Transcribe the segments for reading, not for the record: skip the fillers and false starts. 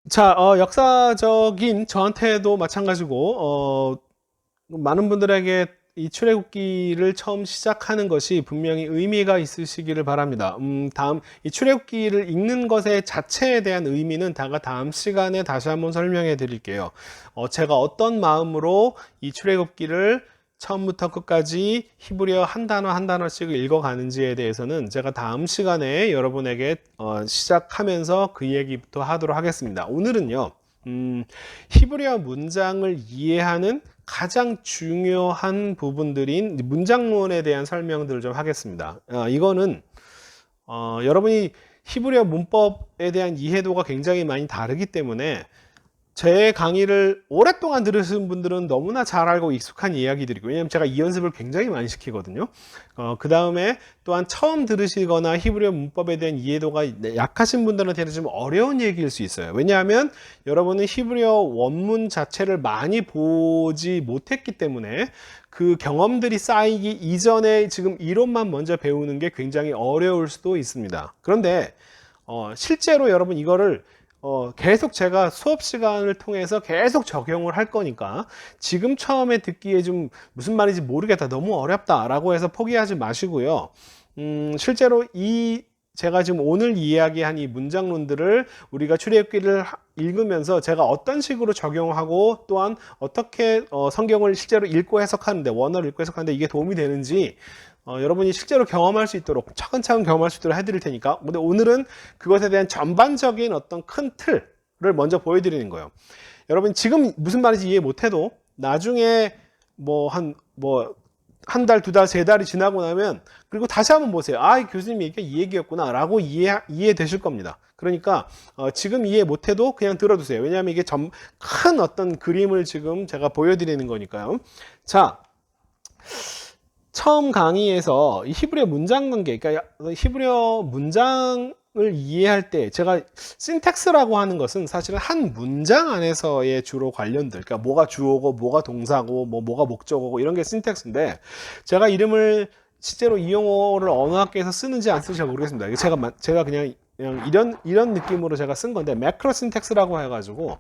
자, 역사적인 저한테도 마찬가지고, 많은 분들에게 이 출애굽기를 처음 시작하는 것이 분명히 의미가 있으시기를 바랍니다. 이 출애굽기를 읽는 것의 자체에 대한 의미는 다음 시간에 다시 한번 설명해 드릴게요. 제가 어떤 마음으로 이 출애굽기를 처음부터 끝까지 히브리어 한 단어 한 단어씩 읽어가는지에 대해서는 제가 다음 시간에 여러분에게 시작하면서 그 얘기부터 하도록 하겠습니다. 오늘은요, 히브리어 문장을 이해하는 가장 중요한 부분들인 문장론에 대한 설명들을 좀 하겠습니다. 이거는 여러분이 히브리어 문법에 대한 이해도가 굉장히 많이 다르기 때문에 제 강의를 오랫동안 들으신 분들은 너무나 잘 알고 익숙한 이야기들이고, 왜냐면 제가 이 연습을 굉장히 많이 시키거든요. 그 다음에 또한 처음 들으시거나 히브리어 문법에 대한 이해도가 약하신 분들한테는 좀 어려운 얘기일 수 있어요. 왜냐하면 여러분은 히브리어 원문 자체를 많이 보지 못했기 때문에 그 경험들이 쌓이기 이전에 지금 이론만 먼저 배우는 게 굉장히 어려울 수도 있습니다. 그런데 실제로 여러분 이거를 계속 제가 수업 시간을 통해서 계속 적용을 할 거니까 지금 처음에 듣기에 좀 무슨 말인지 모르겠다, 너무 어렵다라고 해서 포기하지 마시고요. 실제로 제가 지금 오늘 이야기한 이 문장론들을 우리가 출애굽기를 읽으면서 제가 어떤 식으로 적용하고 또한 어떻게 성경을 실제로 읽고 해석하는데, 원어를 읽고 해석하는데 이게 도움이 되는지 여러분이 실제로 경험할 수 있도록 차근차근 경험할 수 있도록 해드릴 테니까, 근데 오늘은 그것에 대한 전반적인 어떤 큰 틀을 먼저 보여드리는 거예요. 여러분 지금 무슨 말인지 이해 못해도 나중에 한 달, 두 달, 세 달이 지나고 나면 그리고 다시 한번 보세요. 아, 교수님이 이게 이 얘기였구나 라고 이해되실 겁니다. 그러니까 지금 이해 못해도 그냥 들어두세요. 왜냐하면 이게 큰 어떤 그림을 지금 제가 보여드리는 거니까요. 자, 처음 강의에서 이 히브리어 문장 관계, 그러니까 히브리어 문장을 이해할 때 제가 신텍스라고 하는 것은 사실은 한 문장 안에서의 주로 관련들, 그러니까 뭐가 주어고 뭐가 동사고 뭐가 목적어고 이런 게 신텍스인데, 제가 이름을 실제로 이 용어를 어느 학교에서 쓰는지 안 쓰는지 잘 모르겠습니다. 제가 그냥 이런 느낌으로 제가 쓴 건데, 매크로 신텍스라고 해가지고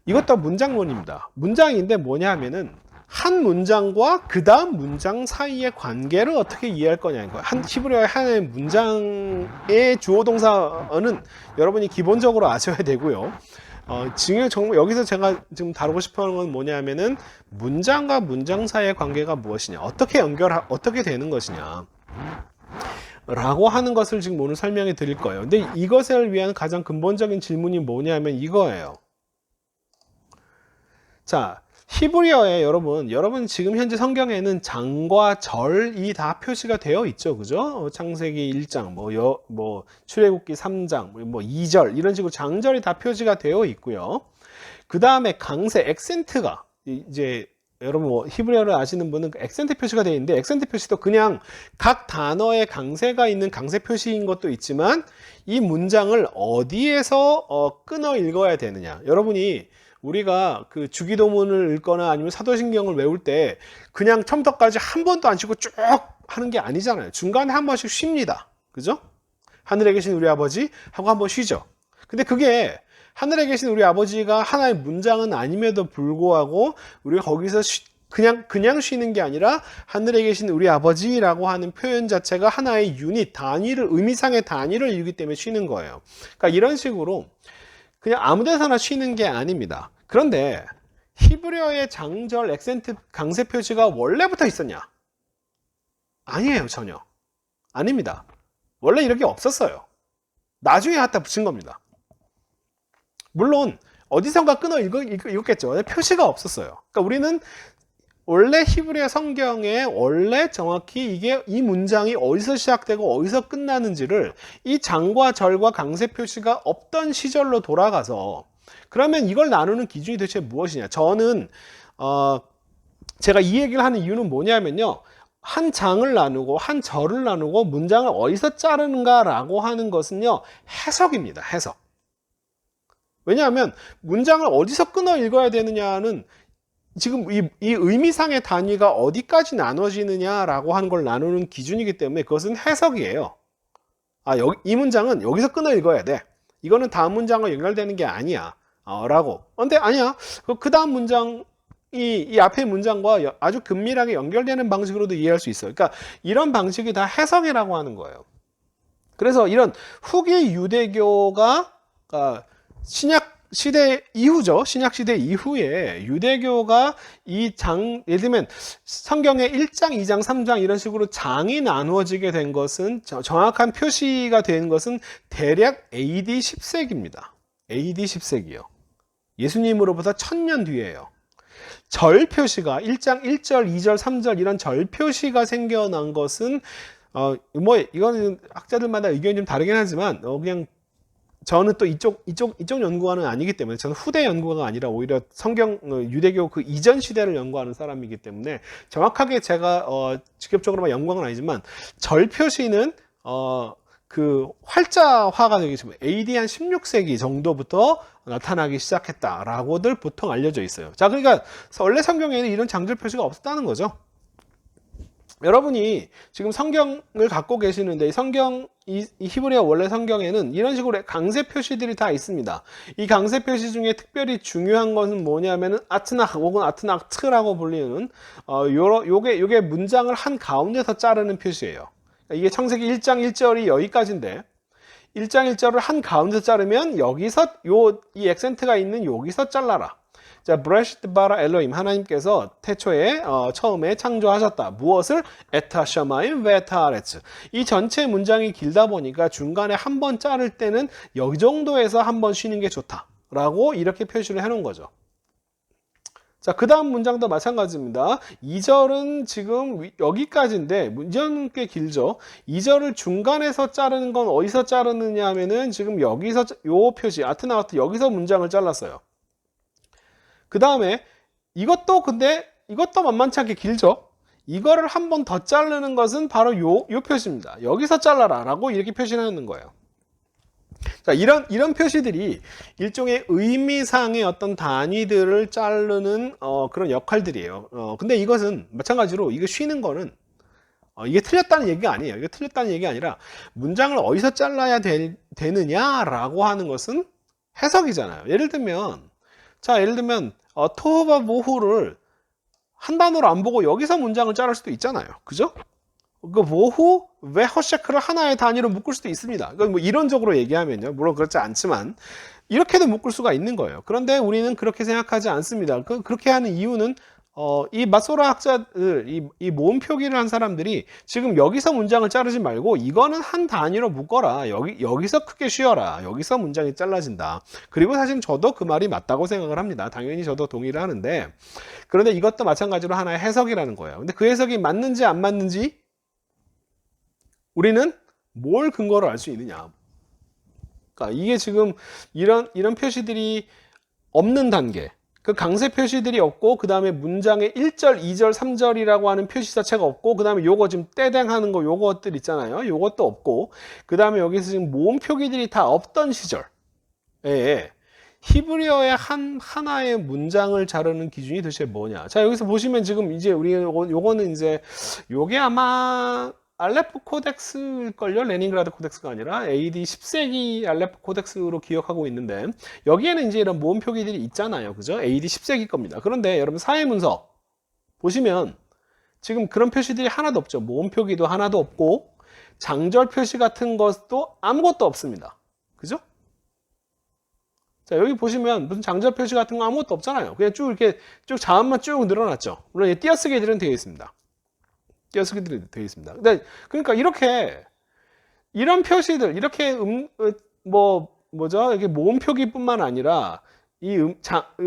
이것도 문장론입니다. 문장인데 뭐냐 하면은 한 문장과 그 다음 문장 사이의 관계를 어떻게 이해할 거냐는 거예요. 히브리어의 하나의 문장의 주어 동사는 여러분이 기본적으로 아셔야 되고요. 여기서 제가 지금 다루고 싶어 하는 건 뭐냐면은 문장과 문장 사이의 관계가 무엇이냐, 어떻게 되는 것이냐 라고 하는 것을 지금 오늘 설명해 드릴 거예요. 근데 이것을 위한 가장 근본적인 질문이 뭐냐면 이거예요. 자, 히브리어에 여러분 지금 현재 성경에는 장과 절이 다 표시가 되어 있죠. 그죠? 창세기 1장, 출애굽기 3장, 2절 이런 식으로 장절이 다 표시가 되어 있고요. 그 다음에 강세, 액센트가 이제 여러분 히브리어를 아시는 분은 액센트 표시가 되어 있는데, 액센트 표시도 그냥 각 단어에 강세가 있는 강세 표시인 것도 있지만 이 문장을 어디에서 끊어 읽어야 되느냐. 여러분이 우리가 그 주기도문을 읽거나 아니면 사도신경을 외울 때 그냥 처음부터까지 한 번도 안 쉬고 쭉 하는 게 아니잖아요. 중간에 한 번씩 쉽니다. 그죠? 하늘에 계신 우리 아버지 하고 한 번 쉬죠. 근데 그게 하늘에 계신 우리 아버지가 하나의 문장은 아님에도 불구하고 우리가 거기서 그냥 쉬는 게 아니라 하늘에 계신 우리 아버지라고 하는 표현 자체가 하나의 의미상의 단위를 이루기 때문에 쉬는 거예요. 그러니까 이런 식으로 그냥 아무 데서나 쉬는 게 아닙니다. 그런데 히브리어의 장절, 액센트, 강세 표시가 원래부터 있었냐? 아니에요, 전혀. 아닙니다. 원래 이런 게 없었어요. 나중에 갖다 붙인 겁니다. 물론 어디선가 끊어 읽었겠죠. 표시가 없었어요. 그러니까 우리는 원래 히브리어 성경에 원래 정확히 이 문장이 어디서 시작되고 어디서 끝나는지를 이 장과 절과 강세 표시가 없던 시절로 돌아가서, 그러면 이걸 나누는 기준이 도대체 무엇이냐. 저는 제가 이 얘기를 하는 이유는 뭐냐면요, 한 장을 나누고 한 절을 나누고 문장을 어디서 자르는가라고 하는 것은요, 해석입니다. 해석. 왜냐하면 문장을 어디서 끊어 읽어야 되느냐는 지금 이 의미상의 단위가 어디까지 나눠지느냐라고 하는 걸 나누는 기준이기 때문에 그것은 해석이에요. 이 문장은 여기서 끊어 읽어야 돼. 이거는 다음 문장과 연결되는 게 아니야. 라고. 근데 아니야. 그 다음 문장이 이 앞의 문장과 아주 긴밀하게 연결되는 방식으로도 이해할 수 있어요. 그러니까 이런 방식이 다 해석이라고 하는 거예요. 그래서 이런 후기 유대교가 신약 시대 이후죠. 신약 시대 이후에 유대교가 예를 들면 성경의 1장, 2장, 3장 이런 식으로 장이 나누어지게 된 것은 정확한 표시가 된 것은 대략 AD 10세기입니다. AD 10세기요. 예수님으로부터 1000년 뒤에요. 절 표시가 1장 1절, 2절, 3절 이런 절 표시가 생겨난 것은 이거는 학자들마다 의견이 좀 다르긴 하지만 그냥 저는 또 이쪽 연구가는 아니기 때문에 저는 후대 연구가가 아니라 오히려 유대교 그 이전 시대를 연구하는 사람이기 때문에 정확하게 제가 직접적으로 연구한 건 아니지만 절 표시는 그 활자화가 되기 전에 AD 한 16세기 정도부터 나타나기 시작했다라고들 보통 알려져 있어요. 자, 그러니까 원래 성경에는 이런 장절 표시가 없었다는 거죠. 여러분이 지금 성경을 갖고 계시는데 이 히브리어 원래 성경에는 이런 식으로 강세 표시들이 다 있습니다. 이 강세 표시 중에 특별히 중요한 것은 뭐냐면은 아트낙 혹은 아트낙트라고 불리는 요게 문장을 한 가운데서 자르는 표시예요. 이게 창세기 1장 1절이 여기까지인데 1장 1절을 한 가운데서 자르면 여기서 이 액센트가 있는 여기서 잘라라. 자, 브레시트 바라 엘로임 하나님께서 태초에 처음에 창조하셨다. 무엇을? 에타 샤마임 베타 아레츠. 이 전체 문장이 길다 보니까 중간에 한 번 자를 때는 여기 정도에서 한 번 쉬는 게 좋다라고 이렇게 표시를 해놓은 거죠. 자, 그 다음 문장도 마찬가지입니다. 2절은 지금 여기까지인데 문장은 꽤 길죠. 2절을 중간에서 자르는 건 어디서 자르느냐 하면은 지금 여기서 요 표시 아트나와트 여기서 문장을 잘랐어요. 그 다음에 이것도 만만치 않게 길죠. 이거를 한 번 더 자르는 것은 바로 요 표시입니다. 여기서 잘라라 라고 이렇게 표시를 하는 거예요. 자, 이런 표시들이 일종의 의미상의 어떤 단위들을 자르는 그런 역할들이에요. 근데 이것은 마찬가지로 이거 쉬는 거는 이게 틀렸다는 얘기가 아니에요. 이게 틀렸다는 얘기가 아니라 문장을 어디서 잘라야 되느냐라고 하는 것은 해석이잖아요. 예를 들면 토흐바 모후를 한 단어로 안 보고 여기서 문장을 자를 수도 있잖아요. 그죠? 그 모후 왜 허셰크를 하나의 단위로 묶을 수도 있습니다. 뭐 이론적으로 얘기하면요. 물론 그렇지 않지만 이렇게도 묶을 수가 있는 거예요. 그런데 우리는 그렇게 생각하지 않습니다. 그렇게 하는 이유는 이 마소라 학자들, 이 모음 표기를 한 사람들이 지금 여기서 문장을 자르지 말고 이거는 한 단위로 묶어라. 여기서 크게 쉬어라. 여기서 문장이 잘라진다. 그리고 사실 저도 그 말이 맞다고 생각을 합니다. 당연히 저도 동의를 하는데 그런데 이것도 마찬가지로 하나의 해석이라는 거예요. 근데 그 해석이 맞는지 안 맞는지 우리는 뭘 근거로 알 수 있느냐. 그러니까 이게 지금 이런 표시들이 없는 단계. 그 강세 표시들이 없고 그 다음에 문장에 1절, 2절, 3절이라고 하는 표시 자체가 없고 그 다음에 요거 지금 떼댕 하는 거 요것들 있잖아요. 요것도 없고 그 다음에 여기서 지금 모음 표기들이 다 없던 시절에 히브리어의 하나의 문장을 자르는 기준이 도대체 뭐냐. 자, 여기서 보시면 지금 이제 우리 요거는 이제 요게 아마 알레포 코덱스일걸요? 레닌그라드 코덱스가 아니라 AD 10세기 알레포 코덱스로 기억하고 있는데 여기에는 이제 이런 모음 표기들이 있잖아요. 그죠? AD 10세기 겁니다. 그런데 여러분 사회문서 보시면 지금 그런 표시들이 하나도 없죠. 모음 표기도 하나도 없고 장절 표시 같은 것도 아무것도 없습니다. 그죠? 자, 여기 보시면 무슨 장절 표시 같은 거 아무것도 없잖아요. 그냥 쭉 이렇게 쭉 자음만 쭉 늘어났죠. 물론 띄어쓰기들은 되어 있습니다. 띄어쓰기들이 되어 있습니다. 그러니까 이런 표시들 이렇게 이렇게 모음 표기뿐만 아니라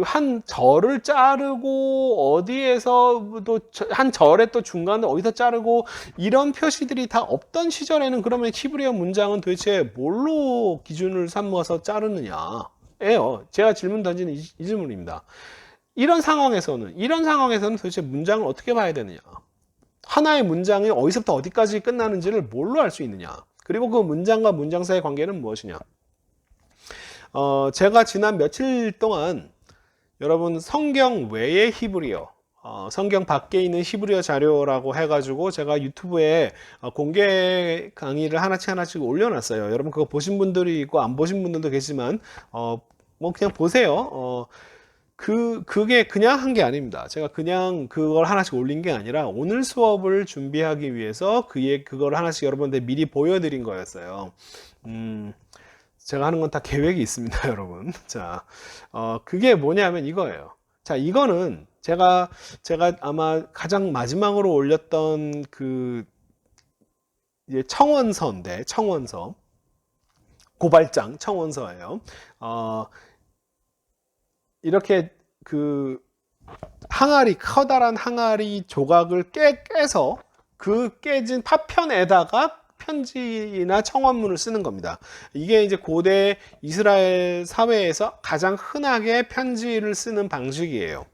한 절을 자르고 어디에서 또 한 절의 또 중간에 어디서 자르고 이런 표시들이 다 없던 시절에는 그러면 히브리어 문장은 도대체 뭘로 기준을 삼아서 자르느냐예요. 제가 질문 던지는 이 질문입니다. 이런 상황에서는 도대체 문장을 어떻게 봐야 되느냐? 하나의 문장이 어디서부터 어디까지 끝나는지를 뭘로 알 수 있느냐? 그리고 그 문장과 문장 사이의 관계는 무엇이냐? 제가 지난 며칠 동안 여러분 성경 외의 히브리어, 성경 밖에 있는 히브리어 자료라고 해가지고 제가 유튜브에 공개 강의를 하나씩 올려놨어요. 여러분 그거 보신 분들이 있고 안 보신 분들도 계시지만 뭐 그냥 보세요. 그게 그냥 한 게 아닙니다. 제가 그냥 그걸 하나씩 올린 게 아니라 오늘 수업을 준비하기 위해서 그걸 하나씩 여러분들 미리 보여드린 거였어요. 제가 하는 건 다 계획이 있습니다, 여러분. 자, 그게 뭐냐면 이거예요. 자, 이거는 제가 아마 가장 마지막으로 올렸던 이제 청원서인데, 청원서. 고발장 청원서예요. 이렇게 커다란 항아리 조각을 깨서 그 깨진 파편에다가 편지나 청원문을 쓰는 겁니다. 이게 이제 고대 이스라엘 사회에서 가장 흔하게 편지를 쓰는 방식이에요.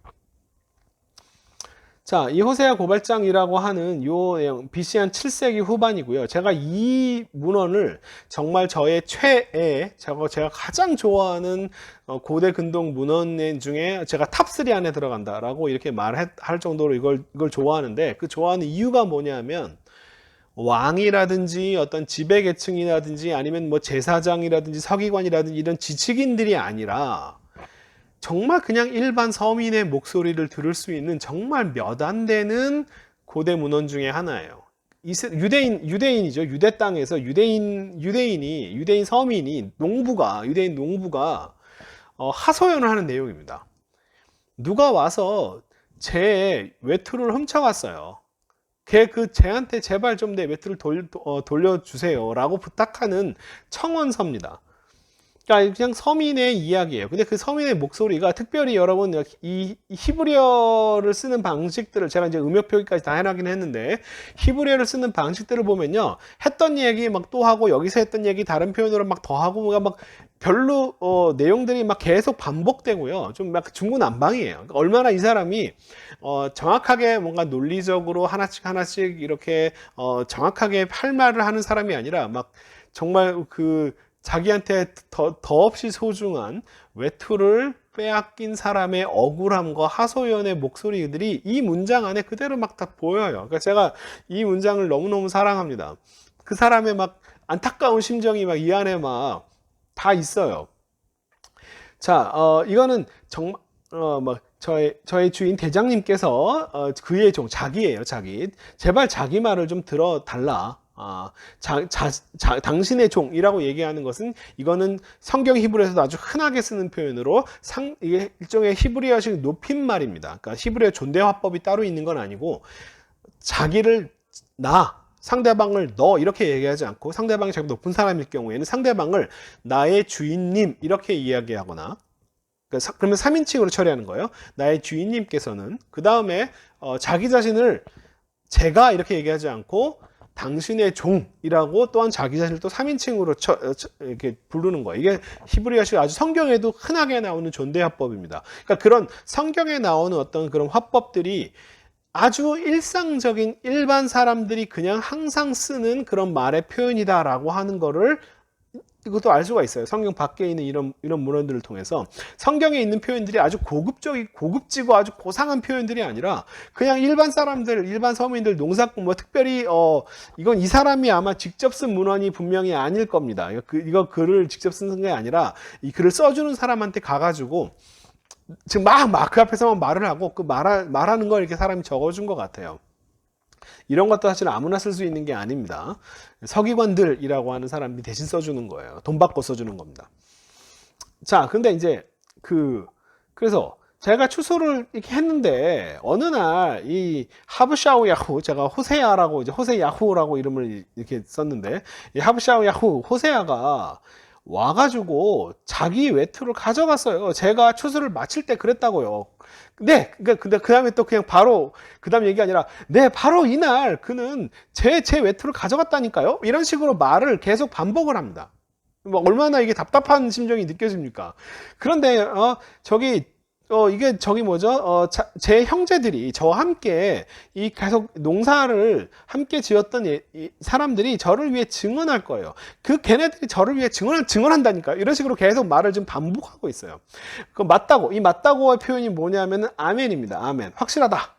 자, 이 호세아 고발장이라고 하는 요 내용 BC 한 7세기 후반이고요. 제가 이 문헌을 정말 저의 제가 가장 좋아하는 고대 근동 문헌 중에 제가 탑3 안에 들어간다라고 이렇게 말할 정도로 이걸 좋아하는데, 그 좋아하는 이유가 뭐냐면 왕이라든지 어떤 지배계층이라든지 아니면 뭐 제사장이라든지 서기관이라든지 이런 지식인들이 아니라 정말 그냥 일반 서민의 목소리를 들을 수 있는 정말 몇 안 되는 고대 문헌 중에 하나예요. 유대인이죠. 유대 땅에서 유대인 서민이 유대인 농부가 하소연을 하는 내용입니다. 누가 와서 제 외투를 훔쳐갔어요. 쟤한테 제발 좀 내 외투를 돌려주세요 라고 부탁하는 청원서입니다. 그러니까 그냥 서민의 이야기예요. 근데 그 서민의 목소리가 특별히 여러분 이 히브리어를 쓰는 방식들을 제가 이제 음역 표기까지 다 해놨긴 했는데, 히브리어를 쓰는 방식들을 보면요, 했던 얘기 막 또 하고 여기서 했던 얘기 다른 표현으로 막 더 하고 막 별로 내용들이 막 계속 반복되고요. 좀 막 중구난방이에요. 그러니까 얼마나 이 사람이 정확하게 뭔가 논리적으로 하나씩 이렇게 정확하게 할 말을 하는 사람이 아니라 막 정말 자기한테 더없이 소중한 외투를 빼앗긴 사람의 억울함과 하소연의 목소리들이 이 문장 안에 그대로 막 다 보여요. 그러니까 제가 이 문장을 너무너무 사랑합니다. 그 사람의 막 안타까운 심정이 막 이 안에 막 다 있어요. 자, 이거는 정말 막 저의 주인 대장님께서 그의 종 자기예요, 자기. 제발 자기 말을 좀 들어달라. 당신의 종이라고 얘기하는 것은, 이거는 성경 히브리어에서도 아주 흔하게 쓰는 표현으로 이게 일종의 히브리어식 높임말입니다. 그러니까 히브리어 존대화법이 따로 있는 건 아니고, 자기를 상대방을 너 이렇게 얘기하지 않고, 상대방이 자기 높은 사람일 경우에는 상대방을 나의 주인님 이렇게 이야기하거나, 그러면 3인칭으로 처리하는 거예요. 나의 주인님께서는, 그 다음에 자기 자신을 제가 이렇게 얘기하지 않고 당신의 종이라고 또한 자기 자신을 또 3인칭으로 이렇게 부르는 거예요. 이게 히브리어식 아주 성경에도 흔하게 나오는 존대화법입니다. 그러니까 그런 성경에 나오는 어떤 그런 화법들이 아주 일상적인 일반 사람들이 그냥 항상 쓰는 그런 말의 표현이다라고 하는 거를 이것도 알 수가 있어요. 성경 밖에 있는 이런 문헌들을 통해서 성경에 있는 표현들이 아주 고급지고 아주 고상한 표현들이 아니라 그냥 일반 사람들, 일반 서민들, 농사꾼 특별히 이건 이 사람이 아마 직접 쓴 문헌이 분명히 아닐 겁니다. 이거 글을 직접 쓴 게 아니라 이 글을 써주는 사람한테 가가지고 지금 막 그 앞에서만 말을 하고 말하는 걸 이렇게 사람이 적어준 것 같아요. 이런 것도 사실 아무나 쓸 수 있는 게 아닙니다. 서기관들이라고 하는 사람이 대신 써주는 거예요. 돈 받고 써주는 겁니다. 자, 근데 이제 그래서 제가 추수를 이렇게 했는데 어느 날 이 하브샤우 야후, 제가 호세아라고 이제 호세야후라고 이름을 이렇게 썼는데, 이 하브샤우 야후 호세아가 와가지고 자기 외투를 가져갔어요. 제가 추수를 마칠 때 그랬다고요. 네, 근데 그 다음에 또 그냥 바로 그 다음 얘기가 아니라, 네, 바로 이날 그는 제 외투를 가져갔다니까요. 이런 식으로 말을 계속 반복을 합니다. 뭐 얼마나 이게 답답한 심정이 느껴집니까? 그런데 이게 제 형제들이 저와 함께 이 계속 농사를 함께 지었던 이 사람들이 저를 위해 증언할 거예요. 걔네들이 저를 위해 증언한다니까요. 이런 식으로 계속 말을 지금 반복하고 있어요. 이 맞다고의 표현이 뭐냐면은 아멘입니다. 아멘. 확실하다.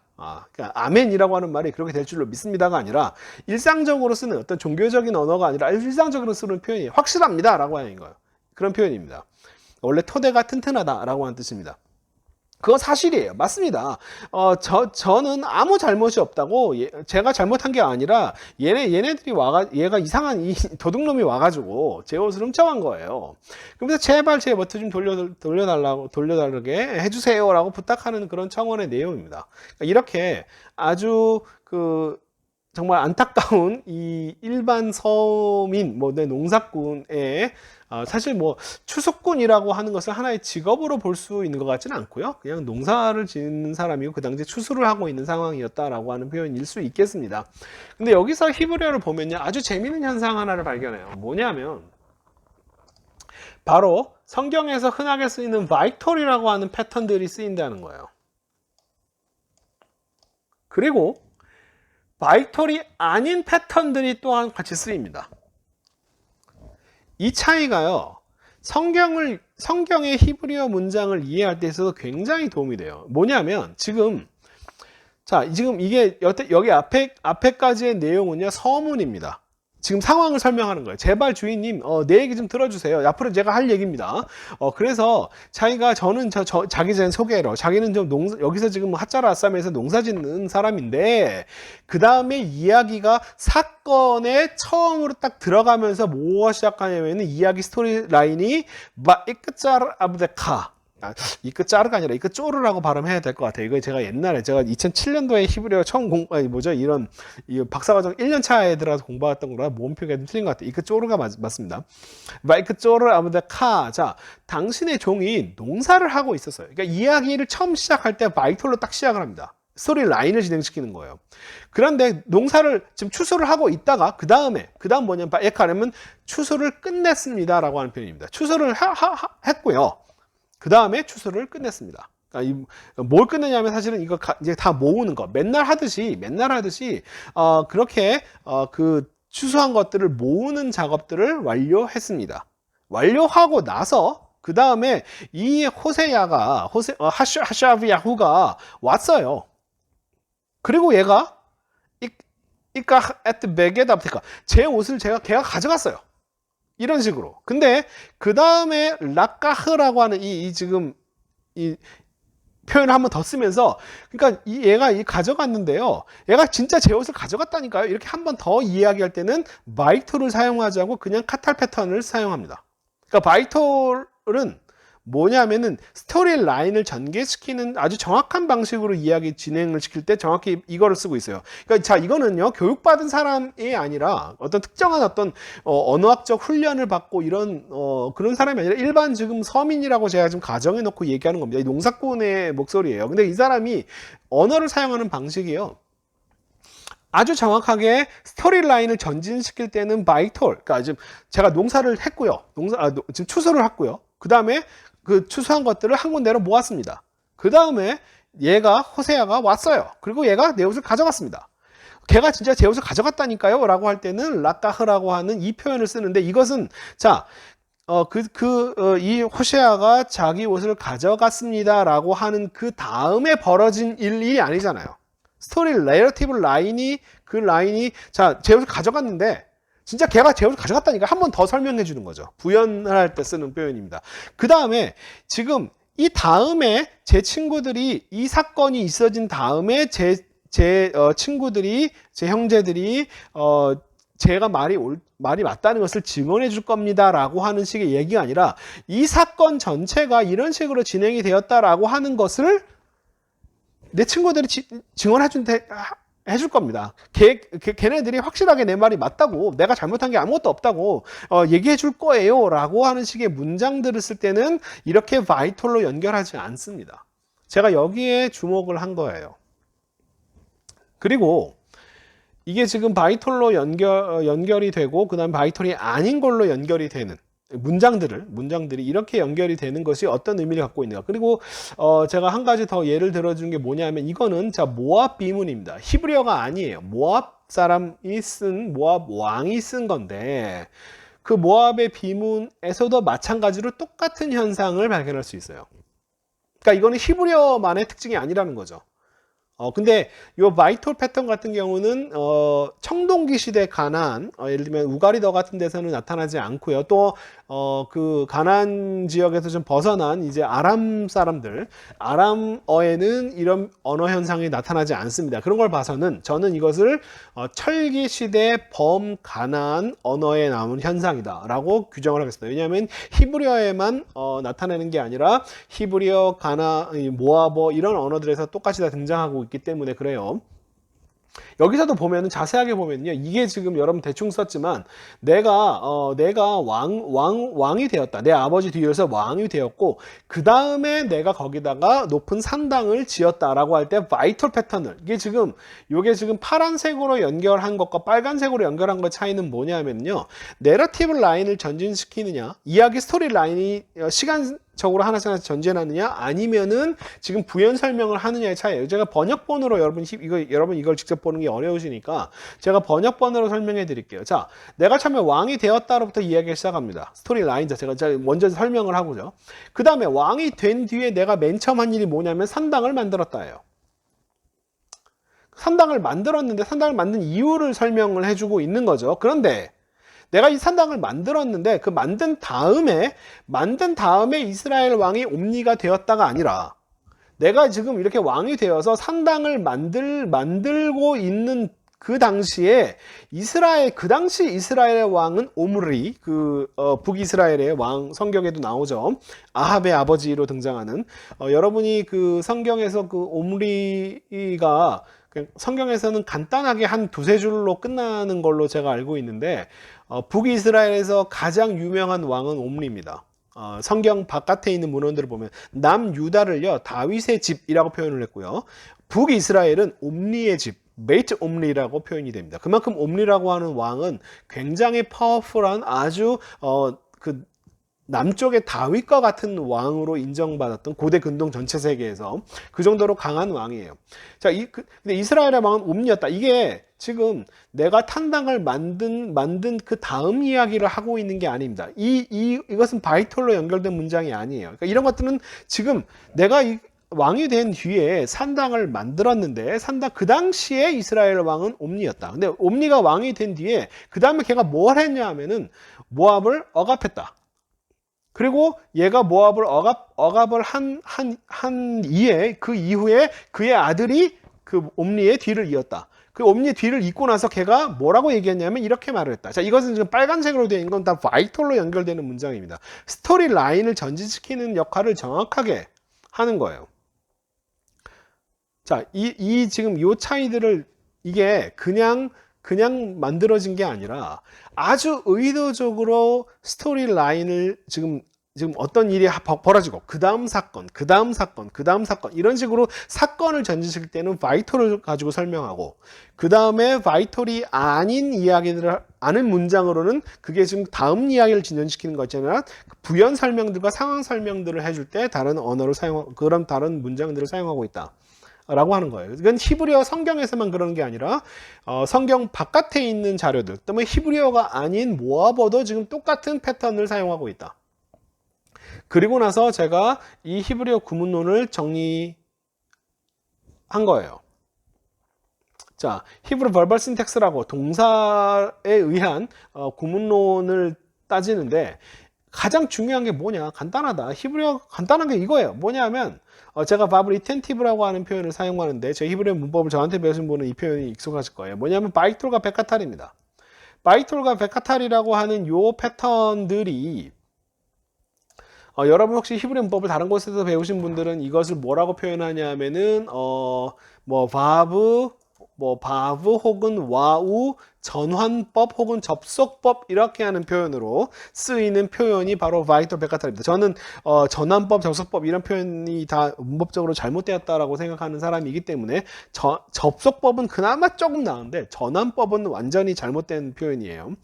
그러니까 아멘이라고 하는 말이 그렇게 될 줄로 믿습니다가 아니라, 일상적으로 쓰는 어떤 종교적인 언어가 아니라 일상적으로 쓰는 표현이 확실합니다라고 하는 거예요. 그런 표현입니다. 원래 토대가 튼튼하다라고 하는 뜻입니다. 그거 사실이에요. 맞습니다. 저는 아무 잘못이 없다고, 제가 잘못한 게 아니라, 얘네들이 얘가 이상한 이 도둑놈이 와가지고, 제 옷을 훔쳐간 거예요. 그래서 제발 제 멋트 좀 돌려달라게 해주세요라고 부탁하는 그런 청원의 내용입니다. 그러니까 이렇게 아주 정말 안타까운 이 일반 서민, 내 농사꾼의 사실 추수꾼이라고 하는 것을 하나의 직업으로 볼 수 있는 것 같지는 않고요. 그냥 농사를 짓는 사람이고 그 당시에 추수를 하고 있는 상황이었다라고 하는 표현일 수 있겠습니다. 근데 여기서 히브리어를 보면요, 아주 재미있는 현상 하나를 발견해요. 뭐냐면 바로 성경에서 흔하게 쓰이는 바이톨이라고 하는 패턴들이 쓰인다는 거예요. 그리고 바이톨이 아닌 패턴들이 또한 같이 쓰입니다. 이 차이가요, 성경의 히브리어 문장을 이해할 때 있어서 굉장히 도움이 돼요. 뭐냐면, 지금 이게 여기 앞에까지의 내용은요, 서문입니다. 지금 상황을 설명하는 거예요. 제발 주인님, 내 얘기 좀 들어주세요. 앞으로 제가 할 얘기입니다. 그래서 저는 자기 전에 소개로, 자기는 여기서 지금 핫자라 아싸메에서 농사 짓는 사람인데, 그 다음에 이야기가 사건에 처음으로 딱 들어가면서 뭐가 시작하냐면은 이야기 스토리 라인이 이끄짤 아브데카. 이끄짜르가 아니라 이끄쪼르라고 발음해야 될 것 같아요. 이거 제가 2007년도에 히브리어 처음 이 박사과정 1년 차에 들어가서 공부했던 거라 모음표가 좀 틀린 것 같아요. 이끄쪼르가 맞습니다. 이끄쪼르 아무데카. 자, 당신의 종이 농사를 하고 있었어요. 그러니까 이야기를 처음 시작할 때 바이톨로 딱 시작을 합니다. 스토리 라인을 진행시키는 거예요. 그런데 농사를 지금 추수를 하고 있다가 그 다음 뭐냐면 에카르면 추수를 끝냈습니다라고 하는 표현입니다. 추수를 했고요. 그 다음에 추수를 끝냈습니다. 그러니까 뭘 끝내냐면 사실은 이거 이제 다 모으는 거. 맨날 하듯이 그렇게 추수한 것들을 모으는 작업들을 완료했습니다. 완료하고 나서 그 다음에 이 하샤브야후가 왔어요. 그리고 얘가 제 옷을 걔가 가져갔어요. 이런 식으로. 근데 그 다음에 라카흐라고 하는 지금 이 표현을 한 번 더 쓰면서, 그러니까 얘가 가져갔는데요, 얘가 진짜 제 옷을 가져갔다니까요. 이렇게 한 번 더 이야기할 때는 바이톨을 사용하지 않고 그냥 카탈 패턴을 사용합니다. 그러니까 바이톨은 뭐냐면은 스토리 라인을 전개시키는 아주 정확한 방식으로 이야기 진행을 시킬 때 정확히 이거를 쓰고 있어요. 그러니까 이거는요, 교육받은 사람이 아니라 어떤 특정한 언어학적 훈련을 받고 이런 그런 사람이 아니라 일반 지금 서민이라고 제가 좀 가정해 놓고 얘기하는 겁니다. 이 농사꾼의 목소리예요. 근데 이 사람이 언어를 사용하는 방식이요, 아주 정확하게 스토리 라인을 전진시킬 때는 바이톨, 그러니까 지금 제가 농사를 했고요, 지금 추수를 했고요, 그 다음에 그 추수한 것들을 한 군데로 모았습니다. 그 다음에 호세아가 왔어요. 그리고 얘가 내 옷을 가져갔습니다. 걔가 진짜 제 옷을 가져갔다니까요 라고 할 때는 라카흐라고 하는 이 표현을 쓰는데, 이것은 이 호세아가 자기 옷을 가져갔습니다 라고 하는 그 다음에 벌어진 일이 아니잖아요. 스토리 내러티브 라인이 제 옷을 가져갔는데 진짜 걔가 제 옷을 가져갔다니까 한 번 더 설명해 주는 거죠. 부연을 할 때 쓰는 표현입니다. 그 다음에 지금 이 다음에 제 친구들이 이 사건이 있어진 다음에 제 친구들이, 제 형제들이 제가 말이 맞다는 것을 증언해 줄 겁니다라고 하는 식의 얘기가 아니라 이 사건 전체가 이런 식으로 진행이 되었다라고 하는 것을 내 친구들이 증언해 해줄 겁니다. 걔네들이 확실하게 내 말이 맞다고, 내가 잘못한 게 아무것도 없다고 얘기해 줄 거예요 라고 하는 식의 문장들을 쓸 때는 이렇게 바이톨로 연결하지 않습니다. 제가 여기에 주목을 한 거예요. 그리고 이게 지금 바이톨로 연결이 되고 그 다음 바이톨이 아닌 걸로 연결이 되는 문장들이 이렇게 연결이 되는 것이 어떤 의미를 갖고 있는가. 그리고 제가 한 가지 더 예를 들어준 게 뭐냐면, 이거는 모압 비문입니다. 히브리어가 아니에요. 모압 왕이 쓴 건데, 그 모압의 비문에서도 마찬가지로 똑같은 현상을 발견할 수 있어요. 그러니까 이거는 히브리어만의 특징이 아니라는 거죠. 근데 요 바이톨 패턴 같은 경우는 청동기 시대 가나안, 예를 들면 우가리더 같은 데서는 나타나지 않고요. 또 그 가나안 지역에서 좀 벗어난 이제 아람 사람들, 아람어에는 이런 언어 현상이 나타나지 않습니다. 그런 걸 봐서는 저는 이것을 철기 시대 범가나안 언어에 나오는 현상이다라고 규정을 하겠습니다. 왜냐하면 히브리어에만 나타나는 게 아니라 히브리어, 가나, 모아버 이런 언어들에서 똑같이 다 등장하고 있기 때문에 그래요. 여기서도 보면은 자세하게 보면요, 이게 지금 여러분 대충 썼지만 내가 왕이 되었다. 내 아버지 뒤에서 왕이 되었고 그 다음에 내가 거기다가 높은 산당을 지었다라고 할 때 바이톨 패턴을 요게 지금 파란색으로 연결한 것과 빨간색으로 연결한 것 차이는 뭐냐면요, 내러티브 라인을 전진시키느냐, 이야기 스토리 라인이 시간적으로 하나씩 전진하느냐, 아니면은 지금 부연 설명을 하느냐의 차이예요. 제가 번역본으로 여러분 이걸 직접 보는 게 어려우시니까 제가 번역본으로 설명해 드릴게요. 자, 내가 처음에 왕이 되었다로부터 이야기를 시작합니다. 스토리 라인 자체가 제가 먼저 설명을 하고죠. 그 다음에 왕이 된 뒤에 내가 맨 처음 한 일이 뭐냐면 산당을 만들었다예요. 산당을 만들었는데 산당을 만든 이유를 설명을 해주고 있는 거죠. 그런데 내가 이 산당을 만들었는데 그 만든 다음에 이스라엘 왕이 옴니가 되었다가 아니라 내가 지금 이렇게 왕이 되어서 산당을 만들고 있는 그 당시에 그 당시 이스라엘의 왕은 오므리, 북이스라엘의 왕, 성경에도 나오죠. 아합의 아버지로 등장하는, 여러분이 그 성경에서 그 오므리가 성경에서는 간단하게 한 두세 줄로 끝나는 걸로 제가 알고 있는데, 북이스라엘에서 가장 유명한 왕은 옴리입니다. 성경 바깥에 있는 문헌들을 보면 남유다를요 다윗의 집이라고 표현을 했고요, 북이스라엘은 옴리의 집, 베이트 옴리라고 표현이 됩니다. 그만큼 옴리라고 하는 왕은 굉장히 파워풀한, 아주 그 남쪽의 다윗과 같은 왕으로 인정받았던 고대 근동 전체 세계에서 그 정도로 강한 왕이에요. 자, 근데 이스라엘의 왕은 옴니였다. 이게 지금 내가 탄당을 만든 그 다음 이야기를 하고 있는 게 아닙니다. 이것은 바이톨로 연결된 문장이 아니에요. 그러니까 이런 것들은 지금 내가 왕이 된 뒤에 산당을 만들었는데 그 당시에 이스라엘 왕은 옴니였다. 근데 옴니가 왕이 된 뒤에 그 다음에 걔가 뭘 했냐 하면은 모압을 억압했다. 그리고 얘가 모압을 억압을 한 이후에 그의 아들이 그 옴니의 뒤를 이었다. 그 옴니의 뒤를 잇고 나서 걔가 뭐라고 얘기했냐면 이렇게 말을 했다. 자, 이것은 지금 빨간색으로 되어 있는 건 다 바이톨로 연결되는 문장입니다. 스토리 라인을 전진시키는 역할을 정확하게 하는 거예요. 자, 지금 이 차이들을 이게 그냥 만들어진 게 아니라 아주 의도적으로 스토리 라인을 지금 어떤 일이 벌어지고 그 다음 사건 이런 식으로 사건을 전진시킬 때는 바이톨을 가지고 설명하고, 그 다음에 바이톨이 아닌 이야기들을 아는 문장으로는 그게 지금 다음 이야기를 진전시키는 것이잖아요. 부연 설명들과 상황 설명들을 해줄 때 다른 언어를 사용하고 그런 다른 문장들을 사용하고 있다 라고 하는 거예요. 이건 히브리어 성경에서만 그러는 게 아니라 성경 바깥에 있는 자료들, 또는 히브리어가 아닌 모아버도 지금 똑같은 패턴을 사용하고 있다. 그리고 나서 제가 이 히브리어 구문론을 정리한 거예요. 자, 히브리 벌벌 신텍스라고 동사에 의한 구문론을 따지는데 가장 중요한 게 뭐냐? 간단하다. 히브리어 간단한 게 이거예요. 뭐냐면 제가 바블 리텐티브라고 하는 표현을 사용하는데, 제 히브리어 문법을 저한테 배우신 분은 이 표현이 익숙하실 거예요. 뭐냐면 바이톨과 베카탈입니다. 바이톨과 베카탈이라고 하는 요 패턴들이 여러분 혹시 히브리 문법을 다른 곳에서 배우신 분들은 이것을 뭐라고 표현하냐 하면은 바브 혹은 와우, 전환법 혹은 접속법 이렇게 하는 표현으로 쓰이는 표현이 바로 바이톨 베카탈입니다. 저는 전환법, 접속법 이런 표현이 다 문법적으로 잘못되었다라고 생각하는 사람이기 때문에 접속법은 그나마 조금 나은데 전환법은 완전히 잘못된 표현이에요.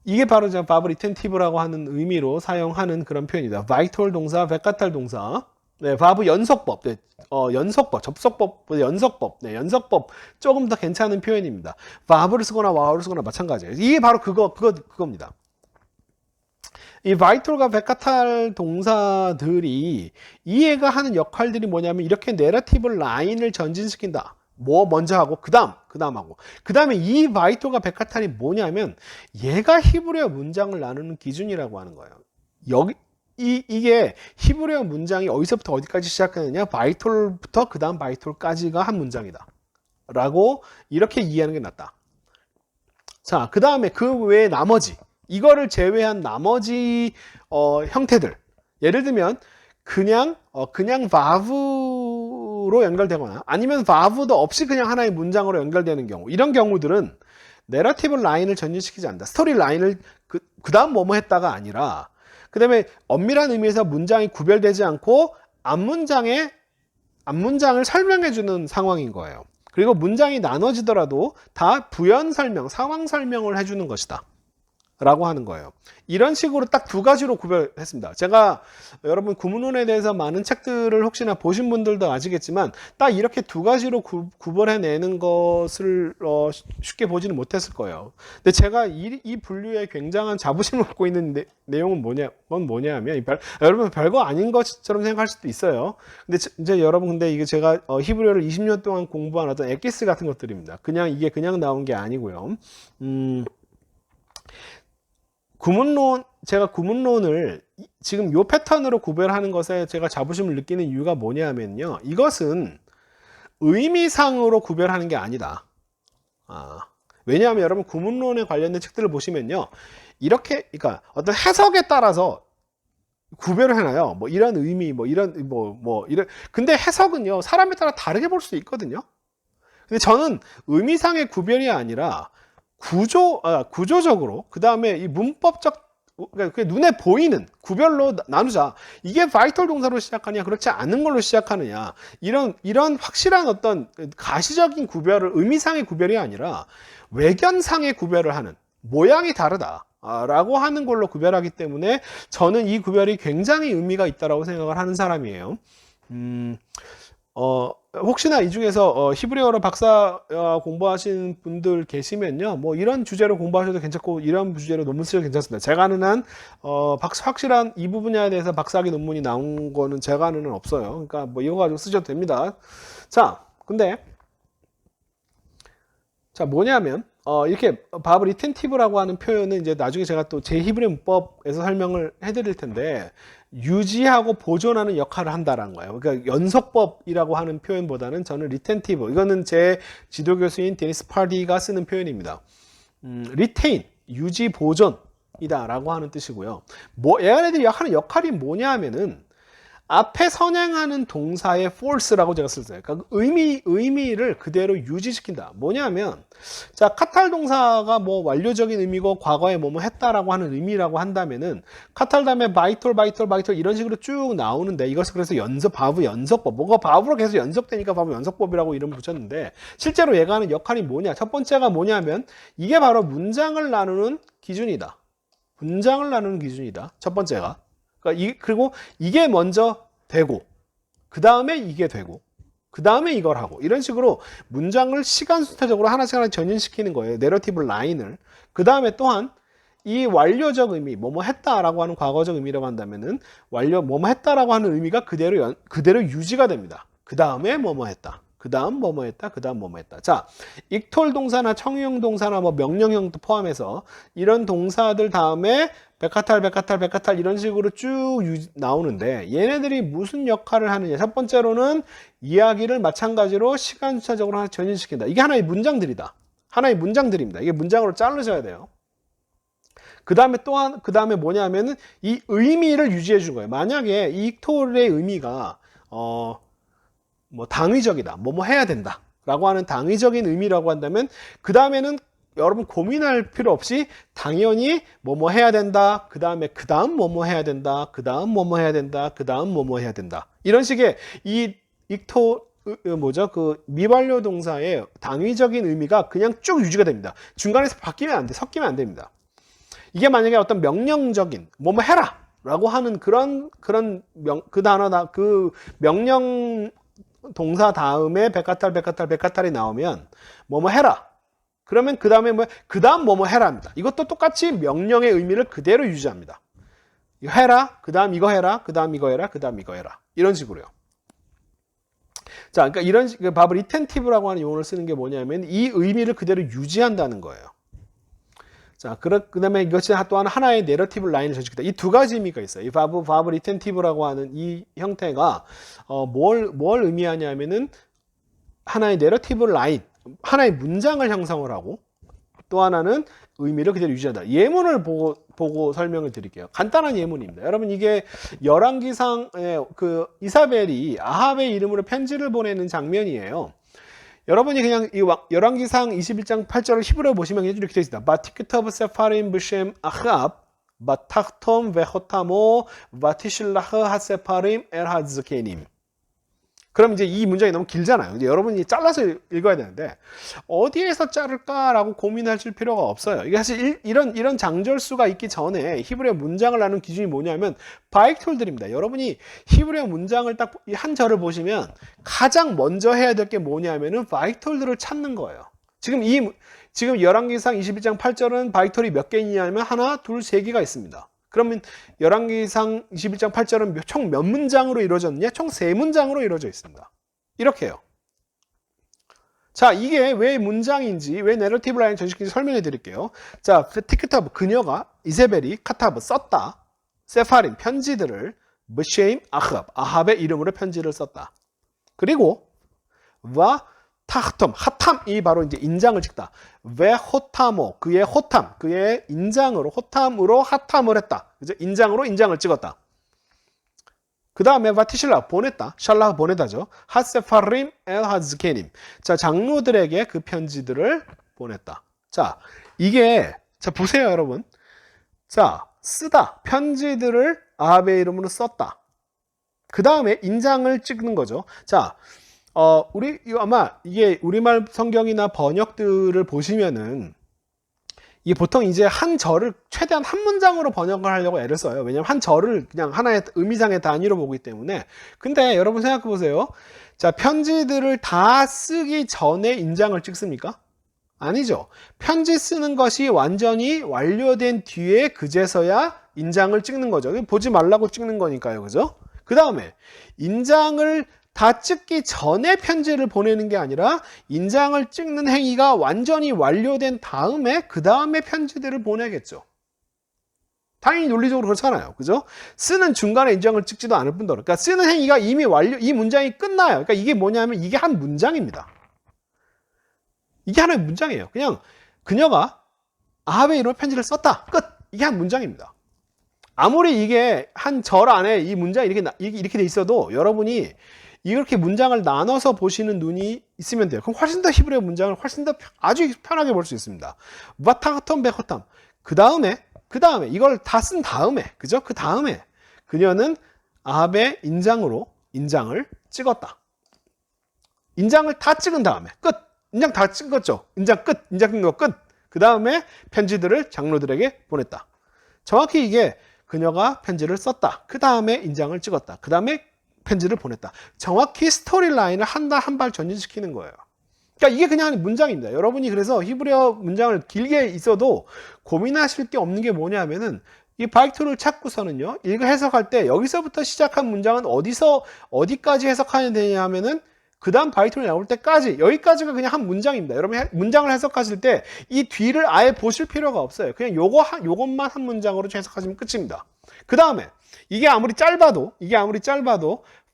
이게 바로 제가 바브 리텐티브라고 하는 의미로 사용하는 그런 표현이다. 바이톨 동사, 베카탈 동사. 네, 바브 연속법. 네, 연속법, 접속법, 연속법. 네, 연속법. 조금 더 괜찮은 표현입니다. 바브를 쓰거나 와우를 쓰거나 마찬가지예요. 이게 바로 그겁니다. 이 vital과 백카탈 동사들이 이해가 하는 역할들이 뭐냐면 이렇게 내러티브 라인을 전진시킨다. 뭐 먼저 하고 그 다음 하고 그 다음에 이 vital과 백카탈이 뭐냐면 얘가 히브리어 문장을 나누는 기준이라고 하는 거예요. 여기 이게 히브리어 문장이 어디서부터 어디까지 시작하느냐, vital부터 그 다음 vital까지가 한 문장이다 라고 이렇게 이해하는 게 낫다. 자, 그 다음에 그 외에 나머지 이거를 제외한 나머지 형태들, 예를 들면 그냥 vav로 연결되거나 아니면 vav도 없이 그냥 하나의 문장으로 연결되는 경우, 이런 경우들은 내러티브 라인을 전진시키지 않는다. 스토리 라인을 그 다음 뭐뭐 했다가 아니라 그 다음에 엄밀한 의미에서 문장이 구별되지 않고 앞문장을 설명해 주는 상황인 거예요. 그리고 문장이 나눠지더라도 다 부연 설명, 상황 설명을 해주는 것이다 라고 하는 거예요. 이런 식으로 딱 두 가지로 구별했습니다. 제가 여러분 구문론에 대해서 많은 책들을 혹시나 보신 분들도 아시겠지만 딱 이렇게 두 가지로 구별해내는 것을 쉽게 보지는 못했을 거예요. 근데 제가 이 분류에 굉장한 자부심을 갖고 있는 내용은 뭐냐면 여러분 별거 아닌 것처럼 생각할 수도 있어요. 근데 이제 여러분 근데 이게 제가 히브리어를 20년 동안 공부한 어떤 엑기스 같은 것들입니다. 이게 그냥 나온 게 아니고요. 제가 구문론을 지금 요 패턴으로 구별하는 것에 제가 자부심을 느끼는 이유가 뭐냐면요. 이것은 의미상으로 구별하는 게 아니다. 왜냐하면 여러분 구문론에 관련된 책들을 보시면요. 그러니까 어떤 해석에 따라서 구별을 해놔요. 뭐 이런 의미, 이런. 근데 해석은요, 사람에 따라 다르게 볼 수 있거든요. 근데 저는 의미상의 구별이 아니라 구조적으로, 그 다음에 이 문법적, 그러니까 눈에 보이는 구별로 나누자. 이게 바이털 동사로 시작하냐, 그렇지 않은 걸로 시작하느냐. 이런 확실한 어떤 가시적인 구별을, 의미상의 구별이 아니라 외견상의 구별을 하는, 모양이 다르다 라고 하는 걸로 구별하기 때문에 저는 이 구별이 굉장히 의미가 있다라고 생각을 하는 사람이에요. 혹시나 이 중에서 히브리어로 박사 공부하시는 분들 계시면요, 뭐 이런 주제로 공부하셔도 괜찮고 이런 주제로 논문 쓰셔도 괜찮습니다. 제가 아는 한 확실한 이 분야에 대해서 박사학위 논문이 나온 거는 제가 아는 한 없어요. 그러니까 뭐 이거 가지고 쓰셔도 됩니다. 자, 근데 뭐냐면 이렇게 바브 리텐티브라고 하는 표현은 이제 나중에 제가 또 제 히브리 문법에서 설명을 해드릴 텐데, 유지하고 보존하는 역할을 한다라는 거예요. 그러니까 연속법이라고 하는 표현보다는 저는 리텐티브, 이거는 제 지도 교수인 데니스 파디가 쓰는 표현입니다. 리테인, 유지 보존이다라고 하는 뜻이고요. 얘네들이 하는 역할이 뭐냐 하면은 앞에 선행하는 동사의 force라고 제가 썼어요. 그러니까 의미를 그대로 유지시킨다. 뭐냐면, 자, 카탈 동사가 뭐 완료적인 의미고 과거에 뭐뭐 했다라고 하는 의미라고 한다면은, 카탈 다음에 바이톨 이런 식으로 쭉 나오는데, 이것을 그래서 바브 연속법, 뭐가 바브로 계속 연속되니까 바브 연속법이라고 이름을 붙였는데, 실제로 얘가 하는 역할이 뭐냐? 첫 번째가 뭐냐면, 이게 바로 문장을 나누는 기준이다. 문장을 나누는 기준이다. 첫 번째가. 그리고 이게 먼저 되고, 그 다음에 이게 되고, 그 다음에 이걸 하고, 이런 식으로 문장을 시간 순서적으로 하나씩 전진시키는 거예요. 내러티브 라인을. 그 다음에 또한 이 완료적 의미, 뭐뭐 했다라고 하는 과거적 의미라고 한다면은 뭐뭐 했다라고 하는 의미가 그대로 유지가 됩니다. 그 다음에 뭐뭐 했다. 그 다음 뭐뭐 했다. 그 다음 뭐뭐 했다. 자, 익톨 동사나 청유형 동사나 뭐 명령형도 포함해서 이런 동사들 다음에 백카탈 이런 식으로 쭉 나오는데, 얘네들이 무슨 역할을 하느냐. 첫 번째로는 이야기를 마찬가지로 시간 순차적으로 하나 전진시킨다. 이게 하나의 문장들이다. 하나의 문장들입니다. 이게 문장으로 자르셔야 돼요. 그 다음에 뭐냐면은 이 의미를 유지해 준 거예요. 만약에 이 익톨의 의미가 뭐 당위적이다, 뭐뭐 해야 된다 라고 하는 당위적인 의미라고 한다면, 그 다음에는 여러분 고민할 필요 없이 당연히 뭐뭐 해야 된다, 그 다음 뭐뭐 해야 된다, 그 다음 뭐뭐 해야 된다, 그 다음 뭐뭐 해야 된다, 이런 식의 이 그 미완료 동사의 당위적인 의미가 그냥 쭉 유지가 됩니다. 중간에서 섞이면 안 됩니다. 이게 만약에 어떤 명령적인 뭐뭐 해라 라고 하는 그 단어다, 그 명령 동사 다음에 백카탈이 나오면 뭐뭐 해라, 그러면 그 다음에 그 다음 뭐뭐 해라 합니다. 이것도 똑같이 명령의 의미를 그대로 유지합니다. 이거 해라, 그 다음 이거 해라, 그 다음 이거 해라, 그 다음 이거 해라. 이런 식으로요. 자, 그러니까 이런 바브 리텐티브라고 하는 용어를 쓰는 게 뭐냐면 이 의미를 그대로 유지한다는 거예요. 자, 그다음에 이것이 또한 하나의 내러티브 라인을 전시키다. 이 두 가지 의미가 있어요. 이 바브 리텐티브라고 하는 이 형태가 뭘 의미하냐면은 하나의 내러티브 라인, 하나의 문장을 형성을 하고 또 하나는 의미를 그대로 유지한다. 예문을 보고 설명을 드릴게요. 간단한 예문입니다. 여러분 이게 열왕기상의 그 이사벨이 아합의 이름으로 편지를 보내는 장면이에요. 여러분이 그냥 이 열왕기상 21장 8절을 히브리어 보시면 이렇게 되어 있습니다. 바티크터브 세파림 브셴 아합 바탁톰 베호타모 바티실라흐 하세파림 엘하즈케님. 그럼 이제 이 문장이 너무 길잖아요. 이제 여러분이 잘라서 읽어야 되는데 어디에서 자를까라고 고민하실 필요가 없어요. 이게 사실 이런 장절수가 있기 전에 히브리어 문장을 나눈 기준이 뭐냐면 바이톨들입니다. 여러분이 히브리어 문장을 딱 한 절을 보시면 가장 먼저 해야 될 게 뭐냐면은 바이톨들을 찾는 거예요. 지금 열왕기상 21장 8절은 바이톨이 몇 개 있냐면 하나, 둘, 세 개가 있습니다. 그러면 열왕기상 21장 8절은 총 몇 문장으로 이루어졌느냐? 총 3문장으로 이루어져 있습니다. 이렇게 해요. 자, 이게 왜 문장인지, 왜 내러티브 라인 전시킨지 설명해 드릴게요. 자, 티크타브, 그녀가 이세벨이 카타브 썼다. 세파림, 편지들을 브쉐임 아합의 이름으로 편지를 썼다. 그리고 와 타흐톰, 하탐이 바로 이제 인장을 찍다. 왜 호타모, 그의 호탐, 그의 인장으로, 호탐으로 하탐을 했다. 그죠? 인장으로 인장을 찍었다. 그 다음에 바티실라, 보냈다. 샬라 보내다죠. 하세파림 엘 하즈케님. 자, 장로들에게 그 편지들을 보냈다. 자, 이게, 자, 보세요, 여러분. 자, 쓰다. 편지들을 아합의 이름으로 썼다. 그 다음에 인장을 찍는 거죠. 자, 아마 이게 우리말 성경이나 번역들을 보시면은 이게 보통 이제 한 절을 최대한 한 문장으로 번역을 하려고 애를 써요. 왜냐면 한 절을 그냥 하나의 의미상의 단위로 보기 때문에. 근데 여러분 생각해 보세요. 자, 편지들을 다 쓰기 전에 인장을 찍습니까? 아니죠. 편지 쓰는 것이 완전히 완료된 뒤에 그제서야 인장을 찍는 거죠. 보지 말라고 찍는 거니까요. 그죠? 그 다음에 인장을 다 찍기 전에 편지를 보내는 게 아니라 인장을 찍는 행위가 완전히 완료된 다음에 그 다음에 편지들을 보내겠죠. 당연히 논리적으로 그렇잖아요. 그죠? 쓰는 중간에 인장을 찍지도 않을 뿐더러. 그러니까 쓰는 행위가 이미 이 문장이 끝나요. 그러니까 이게 뭐냐면 이게 한 문장입니다. 이게 하나의 문장이에요. 그냥 그녀가 아합의 이름으로 편지를 썼다. 끝. 이게 한 문장입니다. 아무리 이게 한 절 안에 이 문장이 이렇게 돼 있어도 여러분이 이렇게 문장을 나눠서 보시는 눈이 있으면 돼요. 그럼 훨씬 더 히브리어 문장을 훨씬 더 아주 편하게 볼 수 있습니다. 바타하톰 베호탐. 그 다음에 이걸 다 쓴 다음에, 그죠? 그 다음에 그녀는 아합의 인장으로 인장을 찍었다. 인장을 다 찍은 다음에 끝. 인장 다 찍었죠. 인장 끝. 인장 찍는 거 끝. 그 다음에 편지들을 장로들에게 보냈다. 정확히 이게 그녀가 편지를 썼다. 그 다음에 인장을 찍었다. 그 다음에 편지를 보냈다. 정확히 스토리 라인을 한 발 전진시키는 거예요. 그러니까 이게 그냥 문장입니다. 여러분이 그래서 히브리어 문장을 길게 있어도 고민하실 게 없는 게 뭐냐면은 이 바이토를 찾고서는요. 이거 해석할 때 여기서부터 시작한 문장은 어디까지 해석하면 되냐면은 그 다음 바이토를 나올 때까지 여기까지가 그냥 한 문장입니다. 여러분 문장을 해석하실 때 이 뒤를 아예 보실 필요가 없어요. 그냥 요것만 한 문장으로 해석하시면 끝입니다. 그 다음에 이게 아무리 짧아도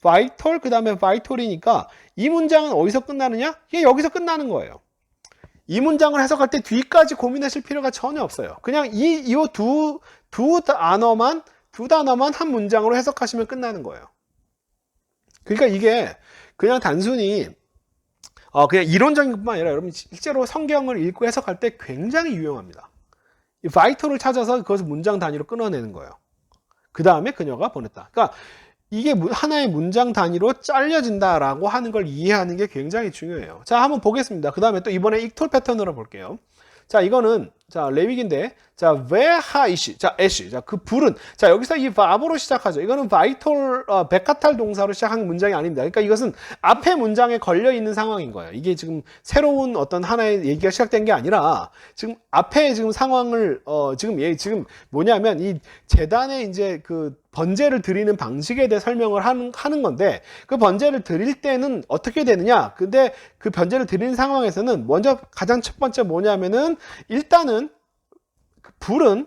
바이톨 그 다음에 바이톨이니까 이 문장은 어디서 끝나느냐? 이게 여기서 끝나는 거예요. 이 문장을 해석할 때 뒤까지 고민하실 필요가 전혀 없어요. 그냥 이 두 단어만 한 문장으로 해석하시면 끝나는 거예요. 그러니까 이게 그냥 단순히 그냥 이론적인 것뿐만 아니라 여러분 실제로 성경을 읽고 해석할 때 굉장히 유용합니다. 이 바이톨을 찾아서 그것을 문장 단위로 끊어내는 거예요. 그 다음에 그녀가 보냈다. 그러니까 이게 하나의 문장 단위로 잘려진다라고 하는 걸 이해하는 게 굉장히 중요해요. 자, 한번 보겠습니다. 그 다음에 또 이번에 익톨 패턴으로 볼게요. 자, 이거는 자, 레윅인데, 자, 웨하이시, 자, 애쉬, 자, 그 불은, 자, 여기서 이 바브로 시작하죠. 이거는 바이톨, 백카탈 동사로 시작한 문장이 아닙니다. 그러니까 이것은 앞에 문장에 걸려 있는 상황인 거예요. 이게 지금 새로운 어떤 하나의 얘기가 시작된 게 아니라, 지금 앞에 지금 상황을, 지금 뭐냐면, 이 재단에 이제 그 번제를 드리는 방식에 대해 설명을 하는 건데, 그 번제를 드릴 때는 어떻게 되느냐? 근데 그 번제를 드리는 상황에서는 먼저 가장 첫 번째 뭐냐면은, 일단은 그 불은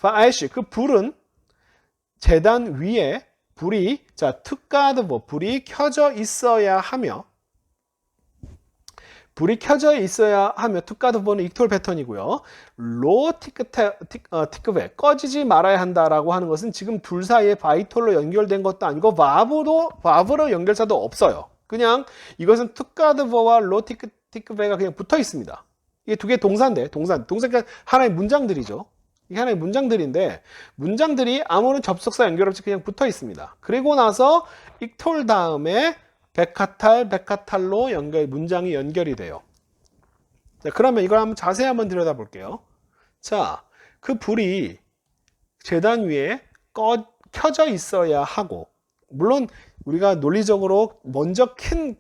파이시 그 불은 제단 위에 불이 투가드보 불이 켜져 있어야 하며 투가드보는 익톨 패턴이고요. 로 티크베 꺼지지 말아야 한다라고 하는 것은 지금 둘 사이에 바이톨로 연결된 것도 아니고 바브로 연결사도 없어요. 그냥 이것은 투가드보와 로 티크베가 그냥 붙어 있습니다. 이게 두 개 동사인데, 동사가 하나의 문장들이죠. 이게 하나의 문장들인데, 문장들이 아무런 접속사 연결 없이 그냥 붙어 있습니다. 그리고 나서 익톨 다음에 백카탈로 문장이 연결이 돼요. 자, 그러면 이걸 한번 자세히 한번 들여다 볼게요. 자, 그 불이 재단 위에 켜져 있어야 하고, 물론 우리가 논리적으로 먼저 킨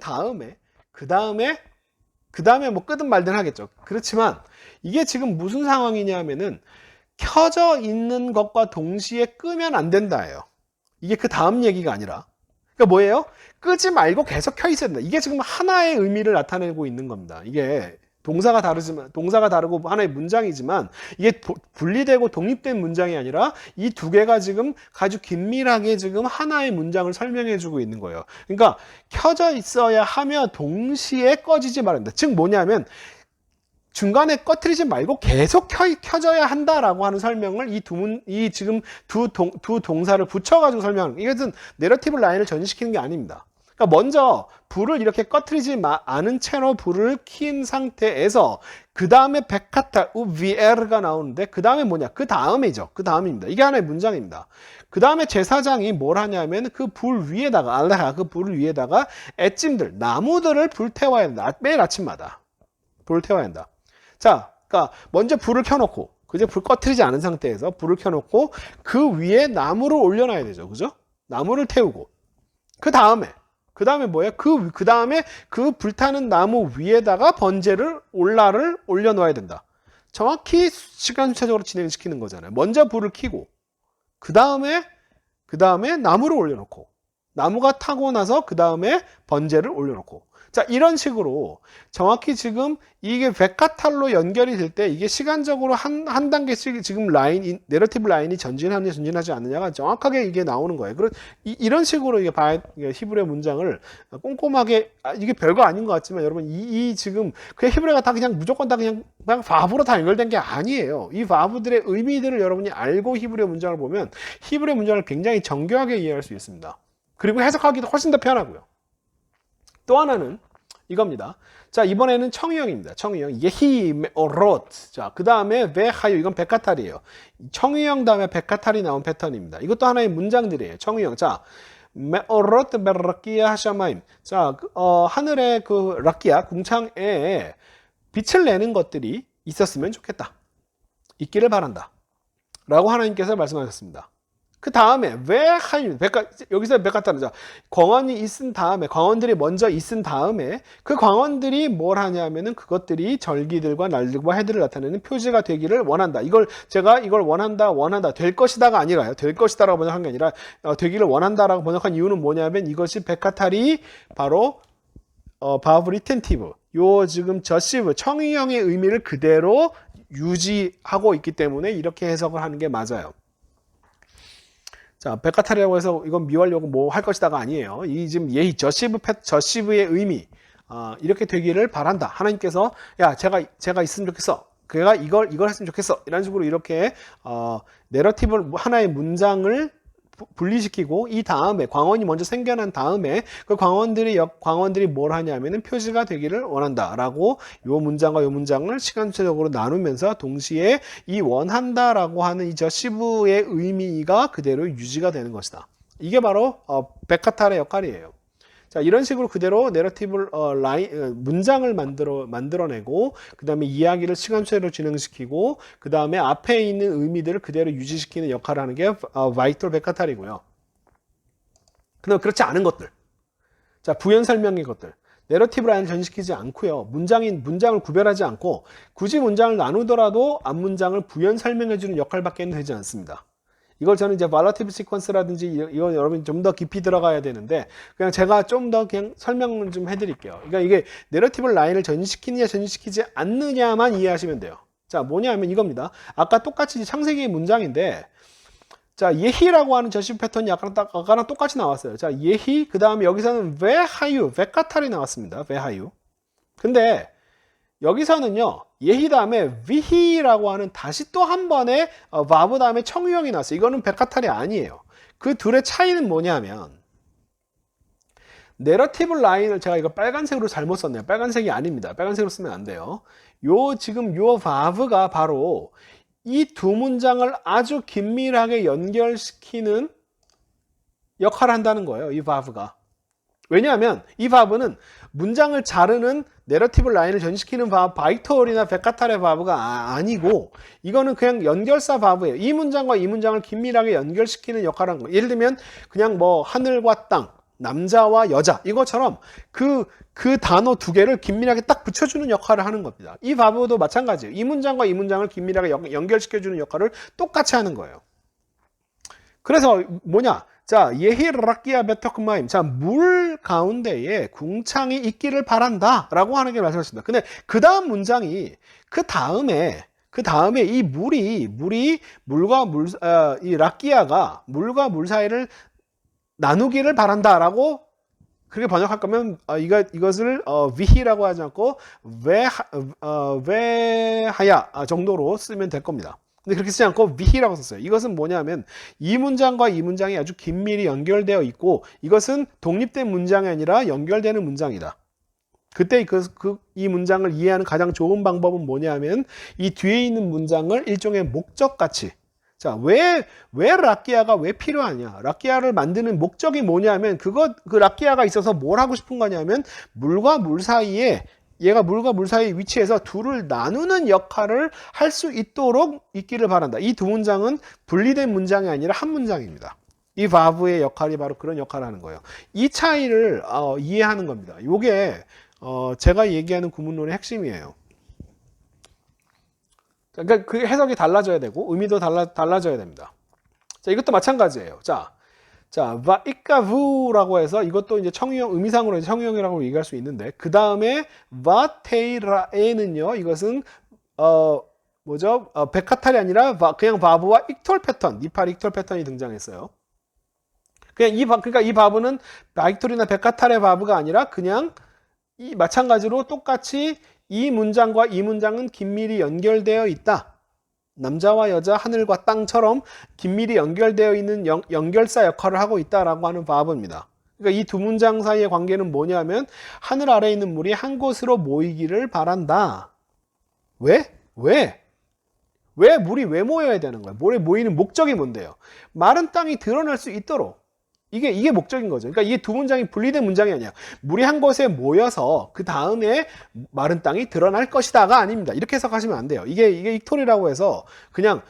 다음에, 그 다음에 뭐 끄든 말든 하겠죠. 그렇지만 이게 지금 무슨 상황이냐면은 켜져 있는 것과 동시에 끄면 안 된다예요. 이게 그 다음 얘기가 아니라. 그러니까 뭐예요? 끄지 말고 계속 켜 있어야 된다. 이게 지금 하나의 의미를 나타내고 있는 겁니다. 이게 동사가 다르고 하나의 문장이지만 이게 분리되고 독립된 문장이 아니라 이 두 개가 지금 아주 긴밀하게 지금 하나의 문장을 설명해 주고 있는 거예요. 그러니까 켜져 있어야 하며 동시에 꺼지지 말아야 한다. 즉 뭐냐면 중간에 꺼트리지 말고 계속 켜져야 한다라고 하는 설명을 이 지금 두 동사를 붙여가지고 설명하는, 이것은 내러티브 라인을 전시키는 게 아닙니다. 그러니까 먼저 불을 이렇게 꺼트리지 않은 채로 불을 킨 상태에서 그 다음에 백카탈 우비에르가 나오는데 그 다음에 뭐냐? 그 다음이죠. 그 다음입니다. 이게 하나의 문장입니다. 그 다음에 제사장이 뭘 하냐면 그 불 위에다가 알라하 그 불 위에다가 애찜들 나무들을 불태워야 한다. 매일 아침마다 불을 태워야 한다. 자, 그러니까 먼저 불을 켜놓고 그제 불 꺼트리지 않은 상태에서 불을 켜놓고 그 위에 나무를 올려놔야 되죠. 그죠? 나무를 태우고 그 다음에 뭐예요? 그 다음에 그 불타는 나무 위에다가 번제를 올려놓아야 된다. 정확히 시간차적으로 진행시키는 거잖아요. 먼저 불을 켜고 그 다음에 나무를 올려놓고 나무가 타고 나서 그 다음에 번제를 올려놓고, 자, 이런 식으로 정확히 지금 이게 백카탈로 연결이 될 때 이게 시간적으로 한 단계씩 지금 내러티브 라인이 전진하지 않느냐가 정확하게 이게 나오는 거예요. 이런 식으로 이게 히브리어 문장을 꼼꼼하게, 이게 별거 아닌 것 같지만 여러분 지금 그냥 히브리어가 다 그냥 무조건 다 그냥 바브로 다 연결된 게 아니에요. 이 바브들의 의미들을 여러분이 알고 히브리어 문장을 보면 히브리어 문장을 굉장히 정교하게 이해할 수 있습니다. 그리고 해석하기도 훨씬 더 편하고요. 또 하나는 이겁니다. 자, 이번에는 청유형입니다. 청유형. 예히 메오롯. 자, 그 다음에 베하유. 이건 백카탈이에요. 청유형 다음에 백카탈이 나온 패턴입니다. 이것도 하나의 문장들이에요. 청유형. 자, 메오롯 베라키야 하샤마임. 자, 하늘의 그 라키야 궁창에 빛을 내는 것들이 있었으면 좋겠다. 있기를 바란다. 라고 하나님께서 말씀하셨습니다. 그 다음에 왜 하임 여기서 백카탈은 광원들이 먼저 있은 다음에 그 광원들이 뭘 하냐면은 그것들이 절기들과 날들과 해들을 나타내는 표시가 되기를 원한다. 이걸 원한다 될 것이다가 아니라요. 될 것이다라고 번역한 게 아니라 되기를 원한다라고 번역한 이유는 뭐냐면 이것이 백카탈이 바로 바브 리텐티브 요 지금 저시브 청유형의 의미를 그대로 유지하고 있기 때문에 이렇게 해석을 하는 게 맞아요. 자, 백카탈이라고 해서 이건 미워하려고 뭐 할 것이다가 아니에요. 이 지금 저시브의 의미, 이렇게 되기를 바란다. 하나님께서 야, 제가 있으면 좋겠어. 그가 이걸 했으면 좋겠어. 이런 식으로 이렇게 내러티브 하나의 문장을 분리시키고 이 다음에 광원이 먼저 생겨난 다음에 그 광원들이 뭘 하냐면은 표시가 되기를 원한다라고 요 문장과 요 문장을 시간차적으로 나누면서 동시에 이 원한다라고 하는 이 저시브의 의미가 그대로 유지가 되는 것이다. 이게 바로 백카탈의 역할이에요. 자, 이런 식으로 그대로 내러티브 문장을 만들어내고 그 다음에 이야기를 시간차로 진행시키고 그 다음에 앞에 있는 의미들을 그대로 유지시키는 역할을 하는 게 바이톨 베카탈이고요. 그다음 그렇지 않은 것들, 자, 부연 설명의 것들, 내러티브 라인을 전시키지 않고요. 문장을 구별하지 않고 굳이 문장을 나누더라도 앞 문장을 부연 설명해주는 역할밖에 되지 않습니다. 이걸 저는 이제 발라티브 시퀀스라든지 이건 여러분 좀 더 깊이 들어가야 되는데 그냥 제가 좀 더 그냥 설명을 좀 해드릴게요. 그러니까 이게 내러티브 라인을 전시키느냐 전시키지 않느냐만 이해하시면 돼요. 자, 뭐냐면 이겁니다. 아까 똑같이 창세기 문장인데 자, 예희라고 하는 저시 패턴이 아까랑 똑같이 나왔어요. 자, 예희, 그 다음에 여기서는 베하유, 베카탈이 나왔습니다. 베하유. 근데 여기서는요, 예희 다음에 위히라고 하는 다시 또 한 번의 바브 다음에 청유형이 나왔어요. 이거는 베카탈이 아니에요. 그 둘의 차이는 뭐냐면 내러티브 라인을 제가 이거 빨간색으로 잘못 썼네요. 빨간색이 아닙니다. 빨간색으로 쓰면 안 돼요. 지금 요 바브가 바로 이 두 문장을 아주 긴밀하게 연결시키는 역할을 한다는 거예요. 이 바브가. 왜냐하면 이 바브는 문장을 자르는 내러티브 라인을 전시키는 바이톨이나 베카탈의 바브가 아니고 이거는 그냥 연결사 바브예요. 이 문장과 이 문장을 긴밀하게 연결시키는 역할을 하는 거예요. 예를 들면 그냥 뭐 하늘과 땅, 남자와 여자 이것처럼 그 단어 두 개를 긴밀하게 딱 붙여주는 역할을 하는 겁니다. 이 바브도 마찬가지예요. 이 문장과 이 문장을 긴밀하게 연결시켜주는 역할을 똑같이 하는 거예요. 그래서 뭐냐? 자, 예히라키아 베터크마임. 자, 물 가운데에 궁창이 있기를 바란다. 라고 하는 게 말씀하셨습니다. 근데 그 다음 문장이 그 다음에 이 물이 물과 이 라키아가 물과 물 사이를 나누기를 바란다. 라고 그렇게 번역할 거면 이것을 위히라고 하지 않고 외하야 정도로 쓰면 될 겁니다. 근데 그렇게 쓰지 않고 위히라고 썼어요. 이것은 뭐냐면 이 문장과 이 문장이 아주 긴밀히 연결되어 있고 이것은 독립된 문장이 아니라 연결되는 문장이다. 그때 이 문장을 이해하는 가장 좋은 방법은 뭐냐면 이 뒤에 있는 문장을 일종의 목적같이 자, 왜 라키아가 왜 필요하냐? 라키아를 만드는 목적이 뭐냐면 그 라키아가 있어서 뭘 하고 싶은 거냐면 물과 물 사이에 얘가 물과 물 사이에 위치해서 둘을 나누는 역할을 할 수 있도록 있기를 바란다. 이 두 문장은 분리된 문장이 아니라 한 문장입니다. 이 바브의 역할이 바로 그런 역할을 하는 거예요. 이 차이를 이해하는 겁니다. 이게 제가 얘기하는 구문론의 핵심이에요. 그러니까 그 해석이 달라져야 되고 의미도 달라져야 됩니다. 자, 이것도 마찬가지예요. 자, 바이카부라고 해서 이것도 이제 청유형 의미상으로 이제 청유형이라고 얘기할 수 있는데 그 다음에 바테이라에는요 이것은 뭐죠? 베카탈이 아니라 그냥 바브와 익톨 패턴, 니팔 익톨 패턴이 등장했어요. 그러니까 이 바브는 바이톨이나 베카탈의 바브가 아니라 그냥 마찬가지로 똑같이 이 문장과 이 문장은 긴밀히 연결되어 있다. 남자와 여자, 하늘과 땅처럼 긴밀히 연결되어 있는 연결사 역할을 하고 있다라고 하는 바브입니다. 그러니까 이 두 문장 사이의 관계는 뭐냐면 하늘 아래에 있는 물이 한 곳으로 모이기를 바란다. 왜 물이 왜 모여야 되는 거예요? 물에 모이는 목적이 뭔데요? 마른 땅이 드러날 수 있도록 이게 목적인 거죠. 그러니까 이게 두 문장이 분리된 문장이 아니야. 물이 한 곳에 모여서 그 다음에 마른 땅이 드러날 것이다가 아닙니다. 이렇게 해석하시면 안 돼요. 이게 익톨이라고 해서 그냥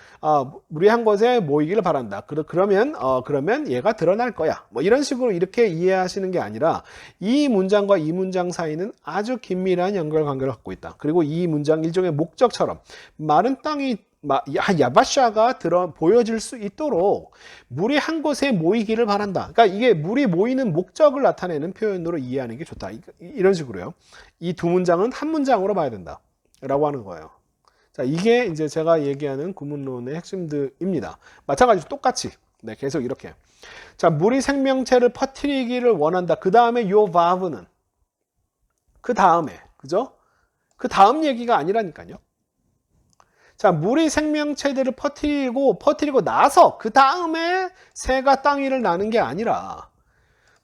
물이 한 곳에 모이기를 바란다. 그러면 얘가 드러날 거야. 뭐 이런 식으로 이렇게 이해하시는 게 아니라 이 문장과 이 문장 사이는 아주 긴밀한 연결 관계를 갖고 있다. 그리고 이 문장 일종의 목적처럼 마른 땅이 야바샤가 보여질 수 있도록 물이 한 곳에 모이기를 바란다. 그러니까 이게 물이 모이는 목적을 나타내는 표현으로 이해하는 게 좋다. 이런 식으로요. 이 두 문장은 한 문장으로 봐야 된다. 라고 하는 거예요. 자, 이게 이제 제가 얘기하는 구문론의 핵심들입니다. 마찬가지로 똑같이. 네, 계속 이렇게. 자, 물이 생명체를 퍼뜨리기를 원한다. 그 다음에 요 바브는 그 다음에, 그죠? 그 다음 얘기가 아니라니까요. 자, 물이 생명체들을 퍼뜨리고 나서 그 다음에 새가 땅 위를 나는 게 아니라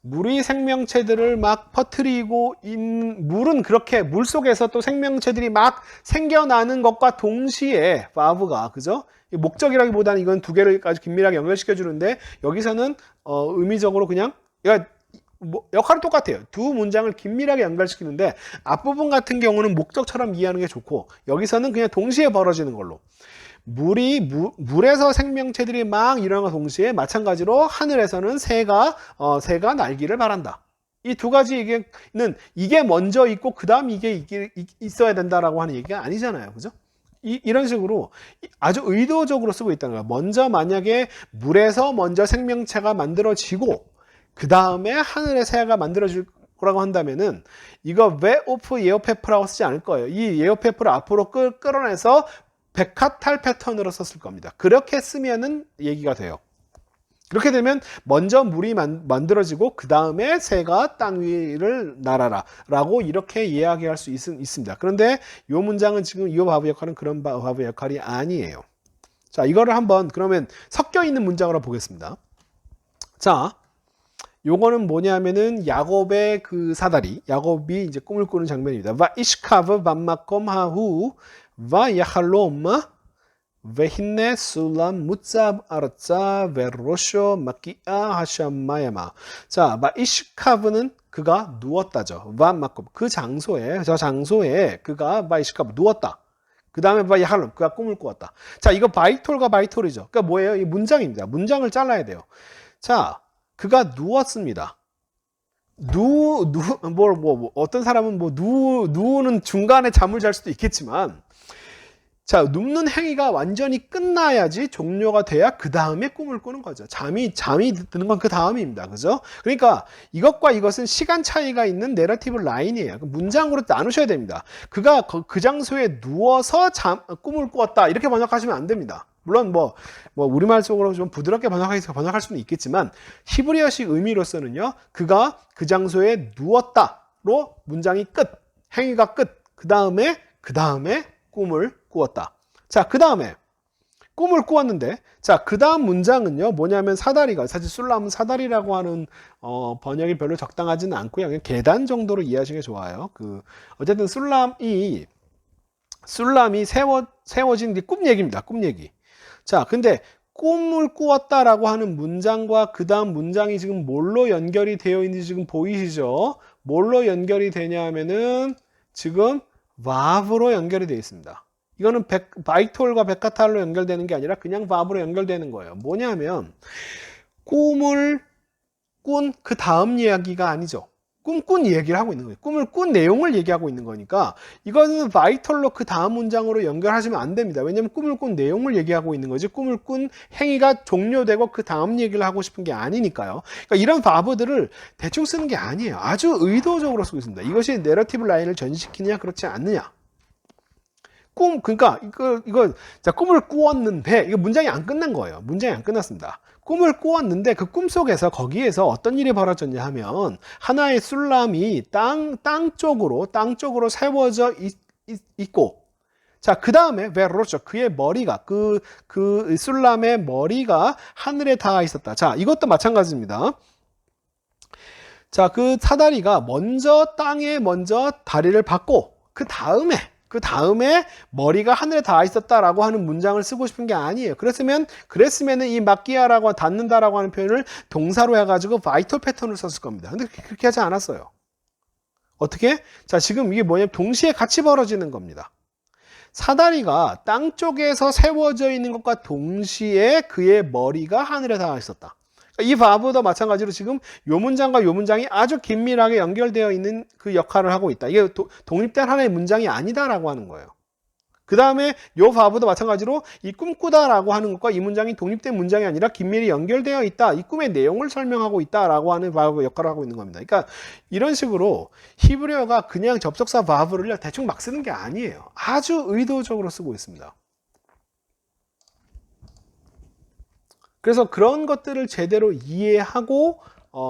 물이 생명체들을 막 퍼뜨리고 물은 그렇게 물 속에서 또 생명체들이 막 생겨나는 것과 동시에 바브가 그죠? 목적이라기보다는 이건 두 개를 아주 긴밀하게 연결시켜 주는데 여기서는 의미적으로 그냥 역할은 똑같아요. 두 문장을 긴밀하게 연결시키는데 앞부분 같은 경우는 목적처럼 이해하는 게 좋고 여기서는 그냥 동시에 벌어지는 걸로. 물에서 생명체들이 막 일어나는 동시에 마찬가지로 하늘에서는 새가 날기를 바란다. 이 두 가지 얘기는 이게 먼저 있고 그 다음 이게 있어야 된다라고 하는 얘기가 아니잖아요. 그죠? 이런 식으로 아주 의도적으로 쓰고 있다는 거야. 먼저 만약에 물에서 먼저 생명체가 만들어지고 그 다음에 하늘의 새가 만들어질 거라고 한다면은 이거 왜 오프 예오페프라고 쓰지 않을 거예요. 이 예오페프를 앞으로 끌어내서 백화탈 패턴으로 썼을 겁니다. 그렇게 쓰면은 얘기가 돼요. 그렇게 되면 먼저 물이 만들어지고 그 다음에 새가 땅 위를 날아라 라고 이렇게 이야기할 수 있습니다. 그런데 이 문장은 지금 이 바브 역할은 그런 바브 역할이 아니에요. 자, 이거를 한번 그러면 섞여 있는 문장으로 보겠습니다. 자, 요거는 뭐냐면은 야곱의 그 사다리, 야곱이 이제 꿈을 꾸는 장면입니다. 와 이시카브 밤마콤 하후 와 야할롬 베힌네 술람 무짭 아르짜 베로쇼 마키아 하샴마야마. 자, 바이시카브는 그가 누웠다죠. 밤마콤 그 장소에 저 장소에 그가 바이시카브 누웠다. 그 다음에 바야할롬 그가 꿈을 꾸었다. 자, 이거 바이톨과 바이톨이죠. 그러니까 뭐예요? 이 문장입니다. 문장을 잘라야 돼요. 자, 그가 누웠습니다. 어떤 사람은 누우는 중간에 잠을 잘 수도 있겠지만, 자, 눕는 행위가 완전히 끝나야지 종료가 돼야 그 다음에 꿈을 꾸는 거죠. 잠이 드는 건 그 다음입니다. 그죠? 그러니까 이것과 이것은 시간 차이가 있는 내러티브 라인이에요. 문장으로 나누셔야 됩니다. 그가 그 장소에 누워서 꿈을 꾸었다. 이렇게 번역하시면 안 됩니다. 물론 우리말 속으로 좀 부드럽게 번역할 수는 있겠지만 히브리어식 의미로서는요. 그가 그 장소에 누웠다로 문장이 끝, 행위가 끝. 그 다음에 꿈을 꾸었다. 자, 그 다음에 꿈을 꾸었는데, 자, 그 다음 문장은요, 뭐냐면 사다리가, 사실 술람은 사다리라고 하는, 번역이 별로 적당하지는 않고요. 그냥 계단 정도로 이해하시는 게 좋아요. 어쨌든 술람이 세워진 뒤 꿈 얘기입니다. 꿈 얘기. 자, 근데 꿈을 꾸었다라고 하는 문장과 그 다음 문장이 지금 뭘로 연결이 되어 있는지 지금 보이시죠? 뭘로 연결이 되냐면은 지금 바브로 연결이 되어 있습니다. 이거는 바이톨과 백카탈로 연결되는 게 아니라 그냥 바브로 연결되는 거예요. 뭐냐면 꿈을 꾼 그 다음 이야기가 아니죠. 꿈꾼 얘기를 하고 있는 거예요. 꿈을 꾼 내용을 얘기하고 있는 거니까 이거는 바이톨로 그 다음 문장으로 연결하시면 안 됩니다. 왜냐하면 꿈을 꾼 내용을 얘기하고 있는 거지 꿈을 꾼 행위가 종료되고 그 다음 얘기를 하고 싶은 게 아니니까요. 그러니까 이런 바브들을 대충 쓰는 게 아니에요. 아주 의도적으로 쓰고 있습니다. 이것이 내러티브 라인을 전시시키느냐 그렇지 않느냐. 그러니까 자, 꿈을 꾸었는데 이거 문장이 안 끝난 거예요. 문장이 안 끝났습니다. 꿈을 꾸었는데 그 꿈 속에서 거기에서 어떤 일이 벌어졌냐 하면 하나의 술람이 땅 쪽으로 세워져 있고, 자, 그 다음에 베로죠. 그의 머리가 그 술람의 머리가 하늘에 닿아 있었다. 자, 이것도 마찬가지입니다. 자, 그 사다리가 땅에 먼저 다리를 받고 그 다음에 머리가 하늘에 닿아 있었다라고 하는 문장을 쓰고 싶은 게 아니에요. 그랬으면은 이 마끼아라고 닿는다라고 하는 표현을 동사로 해가지고 바이톨 패턴을 썼을 겁니다. 근데 그렇게 하지 않았어요. 어떻게? 자, 지금 이게 뭐냐면 동시에 같이 벌어지는 겁니다. 사다리가 땅 쪽에서 세워져 있는 것과 동시에 그의 머리가 하늘에 닿아 있었다. 이 바브도 마찬가지로 지금 요 문장과 요 문장이 아주 긴밀하게 연결되어 있는 그 역할을 하고 있다. 이게 독립된 하나의 문장이 아니다라고 하는 거예요. 그 다음에 요 바브도 마찬가지로 이 꿈꾸다라고 하는 것과 이 문장이 독립된 문장이 아니라 긴밀히 연결되어 있다. 이 꿈의 내용을 설명하고 있다라고 하는 바브 역할을 하고 있는 겁니다. 그러니까 이런 식으로 히브리어가 그냥 접속사 바브를 대충 막 쓰는 게 아니에요. 아주 의도적으로 쓰고 있습니다. 그래서 그런 것들을 제대로 이해하고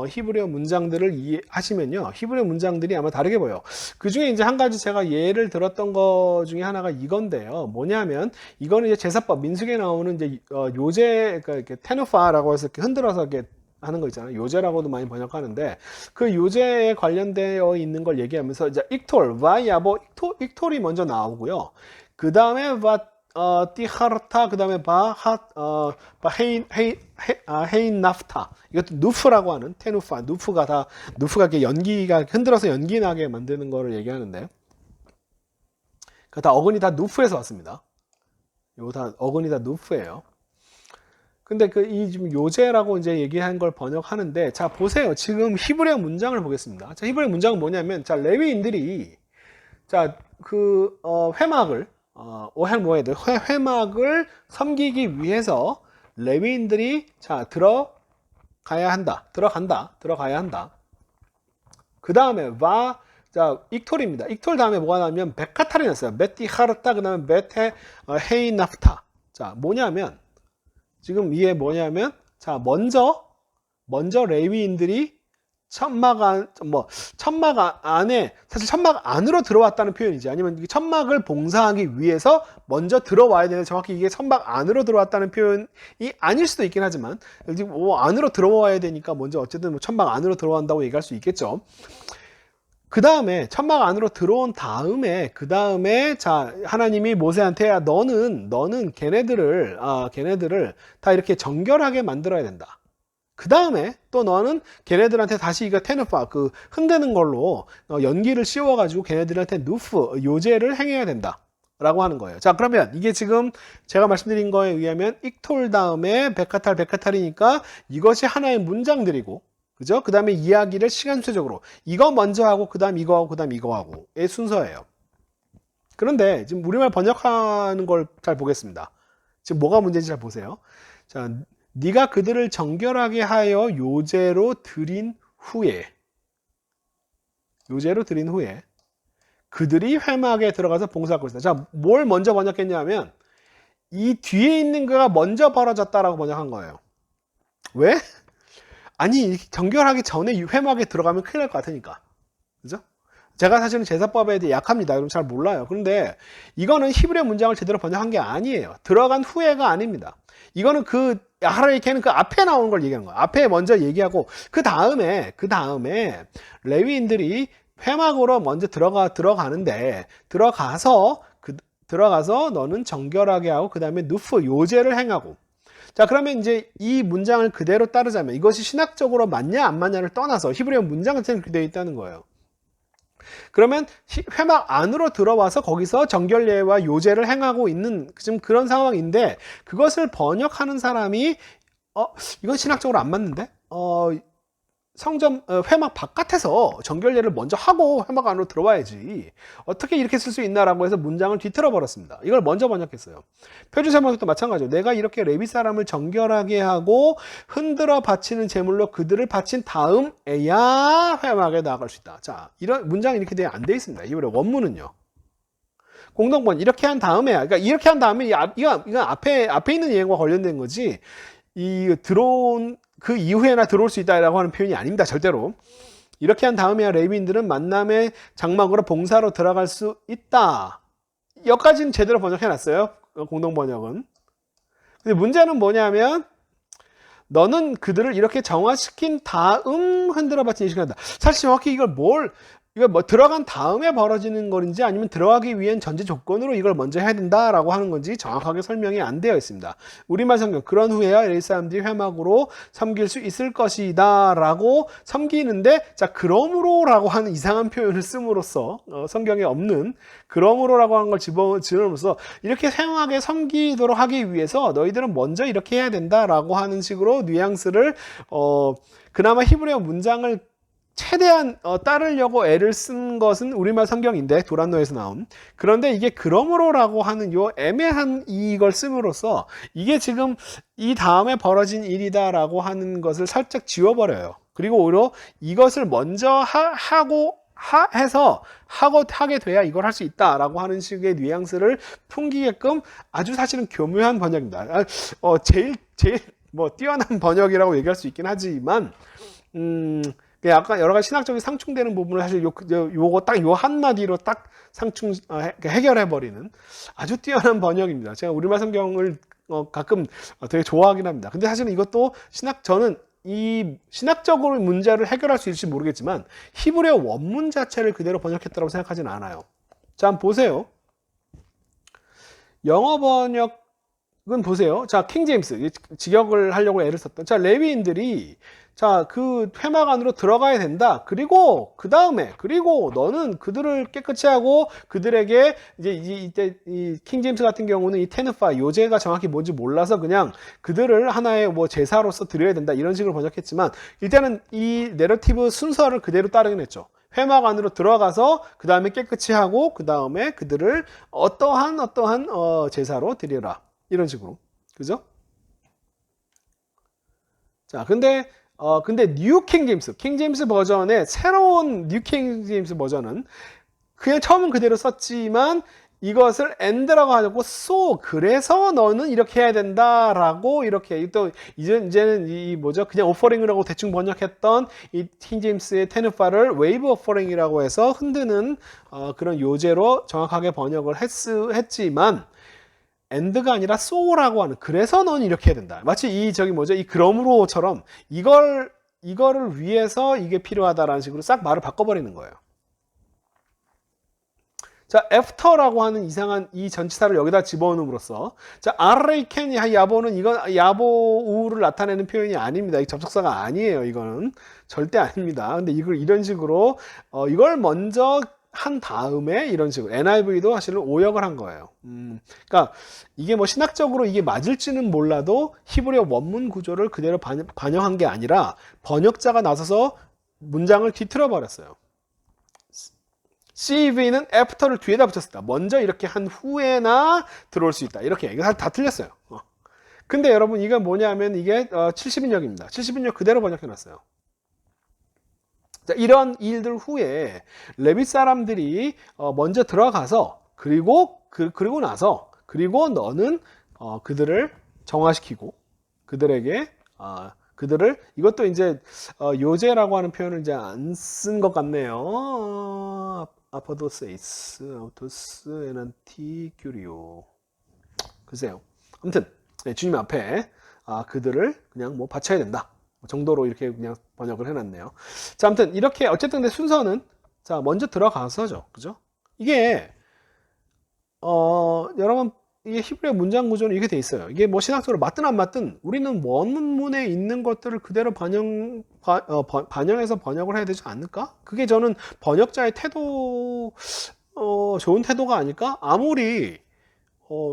히브리어 문장들을 이해하시면요. 히브리어 문장들이 아마 다르게 보여요. 그 중에 이제 한 가지 제가 예를 들었던 것 중에 하나가 이건데요. 뭐냐면 이거는 이제 제사법 민수기에 나오는 이제 요제 그러니까 이렇게 테누파라고 해서 이렇게 흔들어서 이렇게 하는 거 있잖아요. 요제라고도 많이 번역하는데 그 요제에 관련되어 있는 걸 얘기하면서 이제 익톨, 와야보, 익톨이 먼저 나오고요. 그 다음에 띠하르타 그다음에 헤인 나프타. 이것도 누프라고 하는 테누파. 누프가 이렇게 연기가 흔들어서 연기 나게 만드는 거를 얘기하는데, 다 어근이 다 누프에서 왔습니다. 요거 다 어근이 다 누프예요. 근데 이 지금 요제라고 이제 얘기한 걸 번역하는데, 자 보세요. 지금 히브리어 문장을 보겠습니다. 자, 히브리어 문장은 뭐냐면, 자 레위인들이 회막을 회막을 섬기기 위해서 레위인들이 들어가야 한다. 그 다음에 익톨입니다. 익톨 다음에 뭐가 나오면 베카탈이 났어요. 베티 하르타 그 다음에 베테 헤이 나프타. 자 뭐냐면 지금 이게 뭐냐면 먼저 레위인들이 천막 안에 사실 천막 안으로 들어왔다는 표현이지, 아니면 천막을 봉사하기 위해서 먼저 들어와야 되는, 정확히 이게 천막 안으로 들어왔다는 표현이 아닐 수도 있긴 하지만 지금 안으로 들어와야 되니까 먼저 어쨌든 천막 안으로 들어간다고 얘기할 수 있겠죠. 그 다음에 천막 안으로 들어온 다음에 하나님이 모세한테 너는 걔네들을 다 이렇게 정결하게 만들어야 된다. 그 다음에 또 너는 걔네들한테 다시 이거 테누파 흔드는 걸로 연기를 씌워가지고 걔네들한테 누프 요제를 행해야 된다 라고 하는 거예요. 자 그러면 이게 지금 제가 말씀드린 거에 의하면 익톨 다음에 베카탈이니까 이것이 하나의 문장들이고, 그죠? 그 다음에 이야기를 시간순서적으로 이거 먼저 하고 그 다음 이거 하고 그 다음 이거 하고의 순서예요. 그런데 지금 우리말 번역하는 걸 잘 보겠습니다. 지금 뭐가 문제인지 잘 보세요. 자, 네가 그들을 정결하게 하여 요제로 드린 후에 그들이 회막에 들어가서 봉사할 것이다. 자, 뭘 먼저 번역했냐면 이 뒤에 있는 거가 먼저 벌어졌다라고 번역한 거예요. 왜? 아니 정결하기 전에 이 회막에 들어가면 큰일 날 것 같으니까. 그죠? 제가 사실은 제사법에 대해 약합니다. 여러분 잘 몰라요. 그런데 이거는 히브리어 문장을 제대로 번역한 게 아니에요. 들어간 후에가 아닙니다. 이거는 하라이케는 앞에 나오는 걸 얘기하는 거예요. 앞에 먼저 얘기하고 그 다음에 레위인들이 회막으로 먼저 들어가는데 들어가서 너는 정결하게 하고 그 다음에 누프 요제를 행하고. 자 그러면 이제 이 문장을 그대로 따르자면 이것이 신학적으로 맞냐 안 맞냐를 떠나서 히브리어 문장 자체는 그대로 있다는 거예요. 그러면 회막 안으로 들어와서 거기서 정결례와 요제를 행하고 있는 지금 그런 상황인데, 그것을 번역하는 사람이 이건 신학적으로 안 맞는데 회막 바깥에서 정결례를 먼저 하고 회막 안으로 들어와야지 어떻게 이렇게 쓸 수 있나라고 해서 문장을 뒤틀어 버렸습니다. 이걸 먼저 번역했어요. 표준세번역도 마찬가지로 내가 이렇게 레위 사람을 정결하게 하고 흔들어 바치는 제물로 그들을 바친 다음에야 회막에 나아갈 수 있다. 자, 이런 문장이 이렇게 안 돼 있습니다. 이번에 원문은요. 공동번 이렇게 한 다음에야. 그러니까 이렇게 한 다음에 이건 앞에 있는 예언과 관련된 거지. 들어온 그 이후에나 들어올 수 있다라고 하는 표현이 아닙니다. 절대로. 이렇게 한 다음에야 레위인들은 만남의 장막으로 봉사로 들어갈 수 있다. 여기까지는 제대로 번역해놨어요. 공동번역은. 근데 문제는 뭐냐면 너는 그들을 이렇게 정화시킨 다음 흔들어 바친 이 시간이다. 사실 정확히 이거 들어간 다음에 벌어지는 것인지 아니면 들어가기 위한 전제 조건으로 이걸 먼저 해야 된다라고 하는 건지 정확하게 설명이 안 되어 있습니다. 우리말 성경 그런 후에야 레위 사람들이 회막으로 섬길 수 있을 것이다 라고 섬기는데, 자 그러므로라고 하는 이상한 표현을 씀으로써 성경에 없는 그러므로라고 하는 걸 집어넣으면서 이렇게 생하게 섬기도록 하기 위해서 너희들은 먼저 이렇게 해야 된다라고 하는 식으로 뉘앙스를 그나마 히브리어 문장을 최대한 따르려고 애를 쓴 것은 우리말 성경인데 도란노에서 나온. 그런데 이게 그러므로라고 하는 요 애매한 이걸 씀으로써 이게 지금 이 다음에 벌어진 일이다라고 하는 것을 살짝 지워버려요. 그리고 오히려 이것을 먼저 하게 돼야 이걸 할 수 있다라고 하는 식의 뉘앙스를 풍기게끔 아주 사실은 교묘한 번역입니다. 제일 뛰어난 번역이라고 얘기할 수 있긴 하지만 약간 여러 가지 신학적인 상충되는 부분을 사실 요거 딱 요 한마디로 딱 해결해버리는 아주 뛰어난 번역입니다. 제가 우리말 성경을 가끔 되게 좋아하긴 합니다. 근데 사실은 이것도 저는 이 신학적으로 문제를 해결할 수 있을지 모르겠지만 히브리어 원문 자체를 그대로 번역했다고 생각하지는 않아요. 자, 한번 보세요. 영어 번역은 보세요. 자, 킹 제임스 직역을 하려고 애를 썼던. 자, 레위인들이 자, 그 회막 안으로 들어가야 된다. 그리고 그 다음에 그리고 너는 그들을 깨끗이 하고 그들에게 이제 이때 이 킹 제임스 같은 경우는 이 테누파 요제가 정확히 뭔지 몰라서 그냥 그들을 하나의 뭐 제사로서 드려야 된다 이런 식으로 번역했지만 일단은 이 내러티브 순서를 그대로 따르긴 했죠. 회막 안으로 들어가서 그 다음에 깨끗이 하고 그 다음에 그들을 어떠한 제사로 드리라 이런 식으로 그죠? 자, 근데 뉴 킹 제임스 버전의 새로운 뉴 킹 제임스 버전은 그냥 처음은 그대로 썼지만 이것을 and라고 하고 so 그래서 너는 이렇게 해야 된다라고 이렇게 또 이제는 이 뭐죠 그냥 오퍼링이라고 대충 번역했던 이 킹 제임스의 테누파를 웨이브 오퍼링이라고 해서 흔드는 그런 요제로 정확하게 번역을 했지만 and가 아니라 so라고 하는 그래서 넌 이렇게 해야 된다. 마치 이 저기 뭐죠 이 그러므로처럼 이거를 위해서 이게 필요하다라는 식으로 싹 말을 바꿔버리는 거예요. 자, after라고 하는 이상한 이 전치사를 여기다 집어넣음으로써 자, 아르이켄이 야보는 이건 야보우를 나타내는 표현이 아닙니다. 이 접속사가 아니에요. 이거는 절대 아닙니다. 근데 이걸 이런 식으로 이걸 먼저 한 다음에 이런 식으로 NIV도 사실은 오역을 한 거예요. 그러니까 이게 뭐 신학적으로 이게 맞을지는 몰라도 히브리어 원문 구조를 그대로 반영한 게 아니라 번역자가 나서서 문장을 뒤틀어 버렸어요. CV는 after를 뒤에다 붙였습니다. 먼저 이렇게 한 후에나 들어올 수 있다. 이렇게 이거 다 틀렸어요. 근데 여러분 이건 뭐냐면 이게 70인역입니다. 70인역 그대로 번역해놨어요. 자, 이런 일들 후에 레위 사람들이 먼저 들어가서 그리고 나서 그리고 너는 그들을 정화시키고 그들에게 그들을 이것도 이제 요제라고 하는 표현을 이제 안 쓴 것 같네요. 아포도세이스, 아우토스, 에난티, 큐리오. 글쎄요. 아무튼 네, 주님 앞에 그들을 그냥 뭐 바쳐야 된다 정도로 이렇게 그냥 번역을 해놨네요. 자, 아무튼 이렇게 어쨌든 내 순서는 자 먼저 들어가서죠, 그죠? 이게 여러분 이게 히브리어 문장 구조는 이렇게 돼 있어요. 이게 뭐 신학적으로 맞든 안 맞든 우리는 원문에 있는 것들을 그대로 반영해서 번역을 해야 되지 않을까? 그게 저는 번역자의 태도, 좋은 태도가 아닐까? 아무리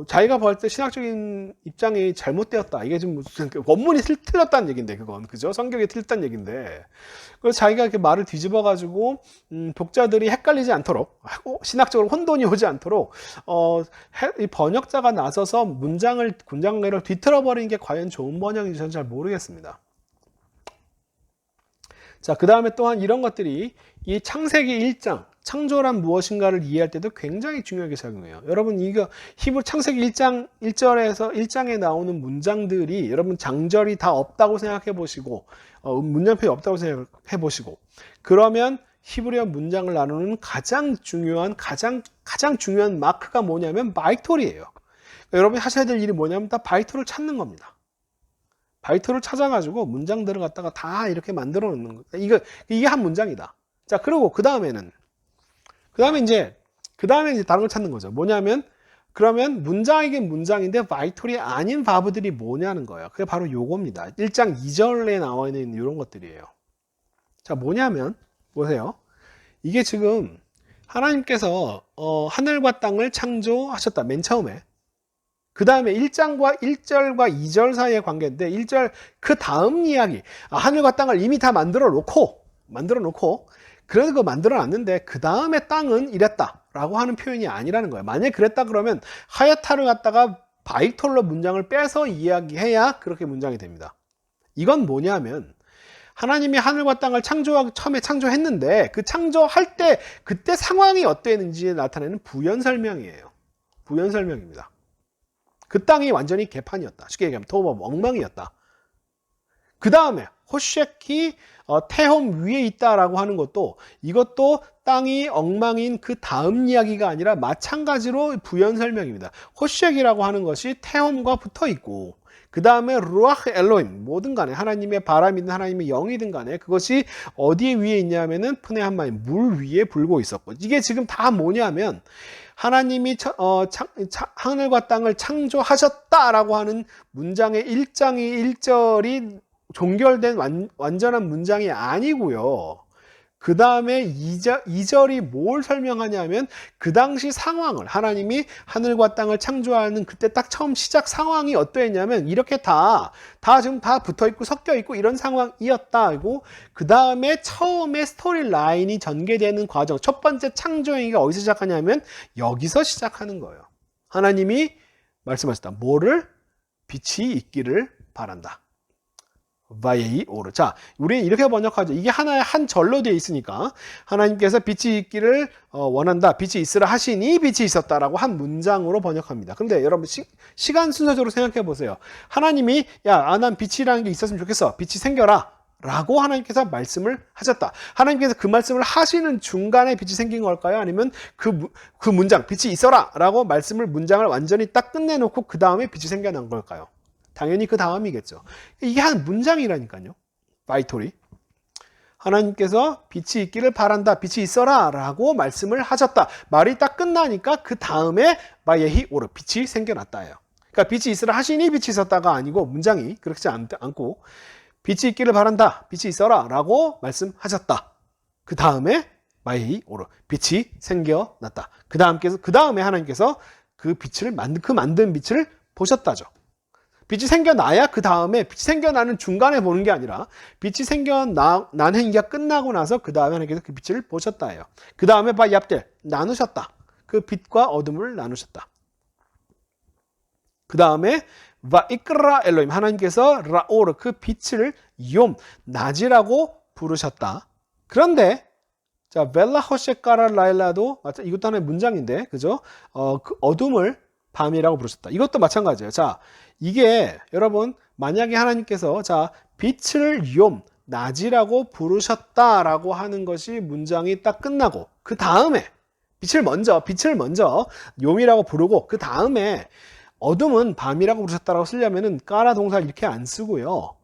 자기가 볼 때 신학적인 입장이 잘못되었다. 이게 좀 무슨 원문이 틀렸다는 얘긴데 그건 그죠? 성경이 틀렸다는 얘긴데 그래서 자기가 이렇게 말을 뒤집어 가지고 독자들이 헷갈리지 않도록 신학적으로 혼돈이 오지 않도록 이 번역자가 나서서 문장을 뒤틀어 버리는 게 과연 좋은 번역인지 저는 잘 모르겠습니다. 자, 그 다음에 또한 이런 것들이 이 창세기 1장 창조란 무엇인가를 이해할 때도 굉장히 중요하게 작용해요. 여러분 이거 히브리 창세기 1장 1절에서 1장에 나오는 문장들이 여러분 장절이 다 없다고 생각해 보시고 문장표이 없다고 생각해 보시고 그러면 히브리어 문장을 나누는 가장 중요한 마크가 뭐냐면 바이톨이에요. 그러니까 여러분이 하셔야 될 일이 뭐냐면 다 바이톨을 찾는 겁니다. 바이톨을 찾아가지고 문장들을 갖다가 다 이렇게 만들어 놓는 거예요. 이게 한 문장이다. 자, 그리고 그 다음에 이제 다른 걸 찾는 거죠. 뭐냐면 그러면 문장이긴 문장인데 바이톨이 아닌 바브들이 뭐냐는 거예요. 그게 바로 요겁니다. 1장 2절에 나와 있는 이런 것들이에요. 자, 뭐냐면 보세요. 이게 지금 하나님께서 하늘과 땅을 창조하셨다. 맨 처음에. 그 다음에 1절과 2절 사이의 관계인데 1절 그 다음 이야기 하늘과 땅을 이미 다 만들어 놓고 그래서 그거 만들어 놨는데 그 다음에 땅은 이랬다 라고 하는 표현이 아니라는 거예요. 만약에 그랬다 그러면 하야타를 갖다가 바이톨로 문장을 빼서 이야기해야 그렇게 문장이 됩니다. 이건 뭐냐면 하나님이 하늘과 땅을 처음에 창조했는데 그 창조할 때 그때 상황이 어땠는지 나타내는 부연 설명이에요. 부연 설명입니다. 그 땅이 완전히 개판이었다. 쉽게 얘기하면 토브 엉망이었다. 그 다음에 호쉐키 태홈 위에 있다라고 하는 것도 이것도 땅이 엉망인 그 다음 이야기가 아니라 마찬가지로 부연 설명입니다. 호쉐키라고 하는 것이 태홈과 붙어 있고 그 다음에 루아흐 엘로임 뭐든 간에 하나님의 바람이든 하나님의 영이든 간에 그것이 어디에 위에 있냐면은 푸네 한마임 물 위에 불고 있었고 이게 지금 다 뭐냐면 하나님이 하늘과 땅을 창조하셨다라고 하는 문장의 1절이 종결된 완전한 문장이 아니고요. 그 다음에 2절이 뭘 설명하냐면 그 당시 상황을, 하나님이 하늘과 땅을 창조하는 그때 딱 처음 시작 상황이 어떠했냐면 이렇게 다 지금 다 붙어있고 섞여있고 이런 상황이었다고. 그 다음에 처음에 스토리 라인이 전개되는 과정, 첫 번째 창조 행위가 어디서 시작하냐면 여기서 시작하는 거예요. 하나님이 말씀하셨다. 뭐를? 빛이 있기를 바란다. 바예히 오르. 자, 우리 이렇게 번역하죠. 이게 하나의 한 절로 되어 있으니까 하나님께서 빛이 있기를 원한다. 빛이 있으라 하시니 빛이 있었다라고 한 문장으로 번역합니다. 근데 여러분 시간 순서적으로 생각해 보세요. 하나님이 난 빛이라는 게 있었으면 좋겠어. 빛이 생겨라. 라고 하나님께서 말씀을 하셨다. 하나님께서 그 말씀을 하시는 중간에 빛이 생긴 걸까요? 아니면 그 문장, 빛이 있어라. 라고 문장을 완전히 딱 끝내놓고 그 다음에 빛이 생겨난 걸까요? 당연히 그 다음이겠죠. 이게 한 문장이라니까요. 바이톨이. 하나님께서 빛이 있기를 바란다. 빛이 있어라. 라고 말씀을 하셨다. 말이 딱 끝나니까 그 다음에 바예히 오르. 빛이 생겨났다예요. 그러니까 빛이 있으라 하시니 빛이 있었다가 아니고 문장이 그렇지 않고 빛이 있기를 바란다. 빛이 있어라. 라고 말씀하셨다. 그 다음에 바예히 오르. 빛이 생겨났다. 그 다음에 하나님께서 그 만든 빛을 보셨다죠. 빛이 생겨나야 그 다음에 빛이 생겨나는 중간에 보는 게 아니라 빛이 생겨난 행위가 끝나고 나서 그 다음에 하나님께서 그 빛을 보셨다예요. 그 다음에 바얍델 나누셨다. 그 빛과 어둠을 나누셨다. 그 다음에 바이크라 엘로임 하나님께서 라오르 그 빛을 욤 낮이라고 부르셨다. 그런데 자 벨라 허셰카라 라일라도 이것도 하나의 문장인데 그죠? 그 어둠을 밤이라고 부르셨다. 이것도 마찬가지예요. 자, 이게 여러분 만약에 하나님께서 자 빛을 욤 낮이라고 부르셨다라고 하는 것이 문장이 딱 끝나고 그 다음에 빛을 먼저 욤이라고 부르고 그 다음에 어둠은 밤이라고 부르셨다라고 쓰려면은 까라 동사를 이렇게 안 쓰고요.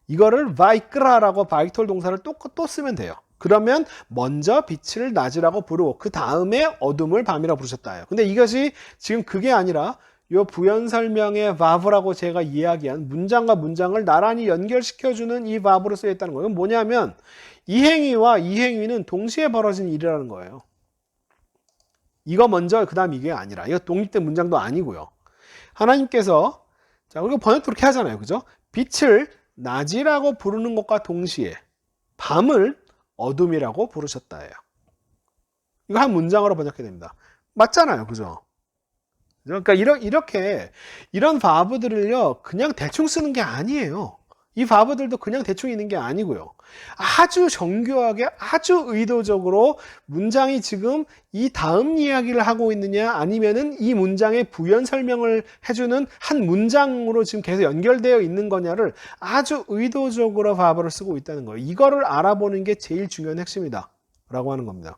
이거를 바이크라라고 바이톨 동사를 또 쓰면 돼요. 그러면 먼저 빛을 낮이라고 부르고 그 다음에 어둠을 밤이라고 부르셨다예요. 근데 이것이 지금 그게 아니라 요 부연 설명의 바브라고 제가 이야기한 문장과 문장을 나란히 연결시켜주는 이 바브로 쓰여 있다는 거예요. 뭐냐면 이 행위와 이 행위는 동시에 벌어진 일이라는 거예요. 이거 먼저 그 다음 이게 아니라 이거 독립된 문장도 아니고요. 하나님께서 자 그리고 번역도 그렇게 하잖아요. 그죠? 빛을 낮이라고 부르는 것과 동시에 밤을 어둠이라고 부르셨다예요. 이거 한 문장으로 번역해야 됩니다. 맞잖아요. 그죠? 그러니까 이런 바브들을요 그냥 대충 쓰는 게 아니에요. 이 바브들도 그냥 대충 있는 게 아니고요. 아주 정교하게 아주 의도적으로 문장이 지금 이 다음 이야기를 하고 있느냐 아니면은 이 문장의 부연 설명을 해주는 한 문장으로 지금 계속 연결되어 있는 거냐를 아주 의도적으로 바브를 쓰고 있다는 거예요. 이거를 알아보는 게 제일 중요한 핵심이다 라고 하는 겁니다.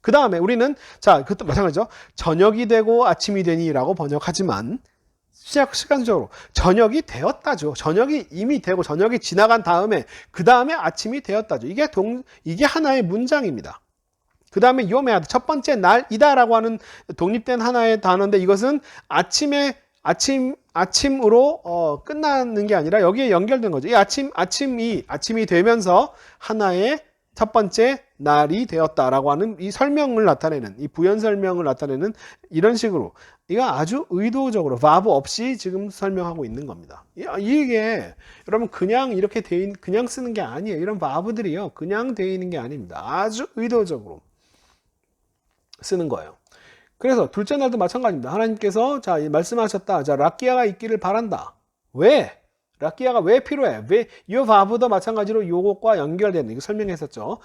그 다음에 우리는 자 그것도 마찬가지죠. 저녁이 되고 아침이 되니라고 번역하지만 시간적으로 저녁이 되었다죠. 저녁이 이미 되고 저녁이 지나간 다음에 그 다음에 아침이 되었다죠. 이게 하나의 문장입니다. 그 다음에 요메아드 첫 번째 날이다라고 하는 독립된 하나의 단어인데 이것은 아침으로 끝나는 게 아니라 여기에 연결된 거죠. 이 아침이 되면서 하나의 첫 번째 날이 되었다라고 하는 이 설명을 나타내는 이 부연 설명을 나타내는 이런 식으로 이거 아주 의도적으로 바브 없이 지금 설명하고 있는 겁니다. 이게 여러분 그냥 이렇게 그냥 쓰는 게 아니에요. 이런 바브들이요 그냥 되어 있는 게 아닙니다. 아주 의도적으로 쓰는 거예요. 그래서 둘째 날도 마찬가지입니다. 하나님께서 자 말씀하셨다. 자 락기아가 있기를 바란다. 왜? 락기아가 왜 필요해? 왜? 이 바브도 마찬가지로 요것과 연결되는 이거 설명했었죠.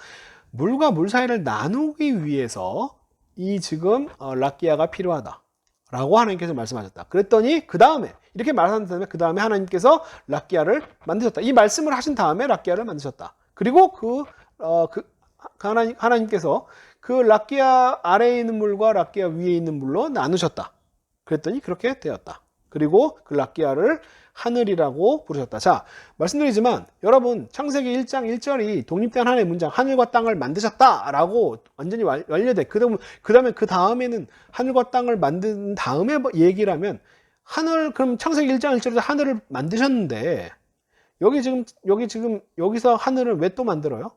물과 물 사이를 나누기 위해서 이 지금 락기아가 필요하다 라고 하나님께서 말씀하셨다. 그랬더니 그 다음에 이렇게 말하는 다음에 그 다음에 하나님께서 락기아를 만드셨다. 이 말씀을 하신 다음에 락기아를 만드셨다. 그리고 하나님께서 그 락기아 아래에 있는 물과 락기아 위에 있는 물로 나누셨다. 그랬더니 그렇게 되었다. 그리고 그 락기아를 하늘이라고 부르셨다. 자, 말씀드리지만 여러분 창세기 1장 1절이 독립된 하나의 문장 하늘과 땅을 만드셨다라고 완전히 완료돼. 그 다음에는 하늘과 땅을 만든 다음에 얘기를 하면 그럼 창세기 1장 1절에서 하늘을 만드셨는데 여기서 하늘을 왜 또 만들어요?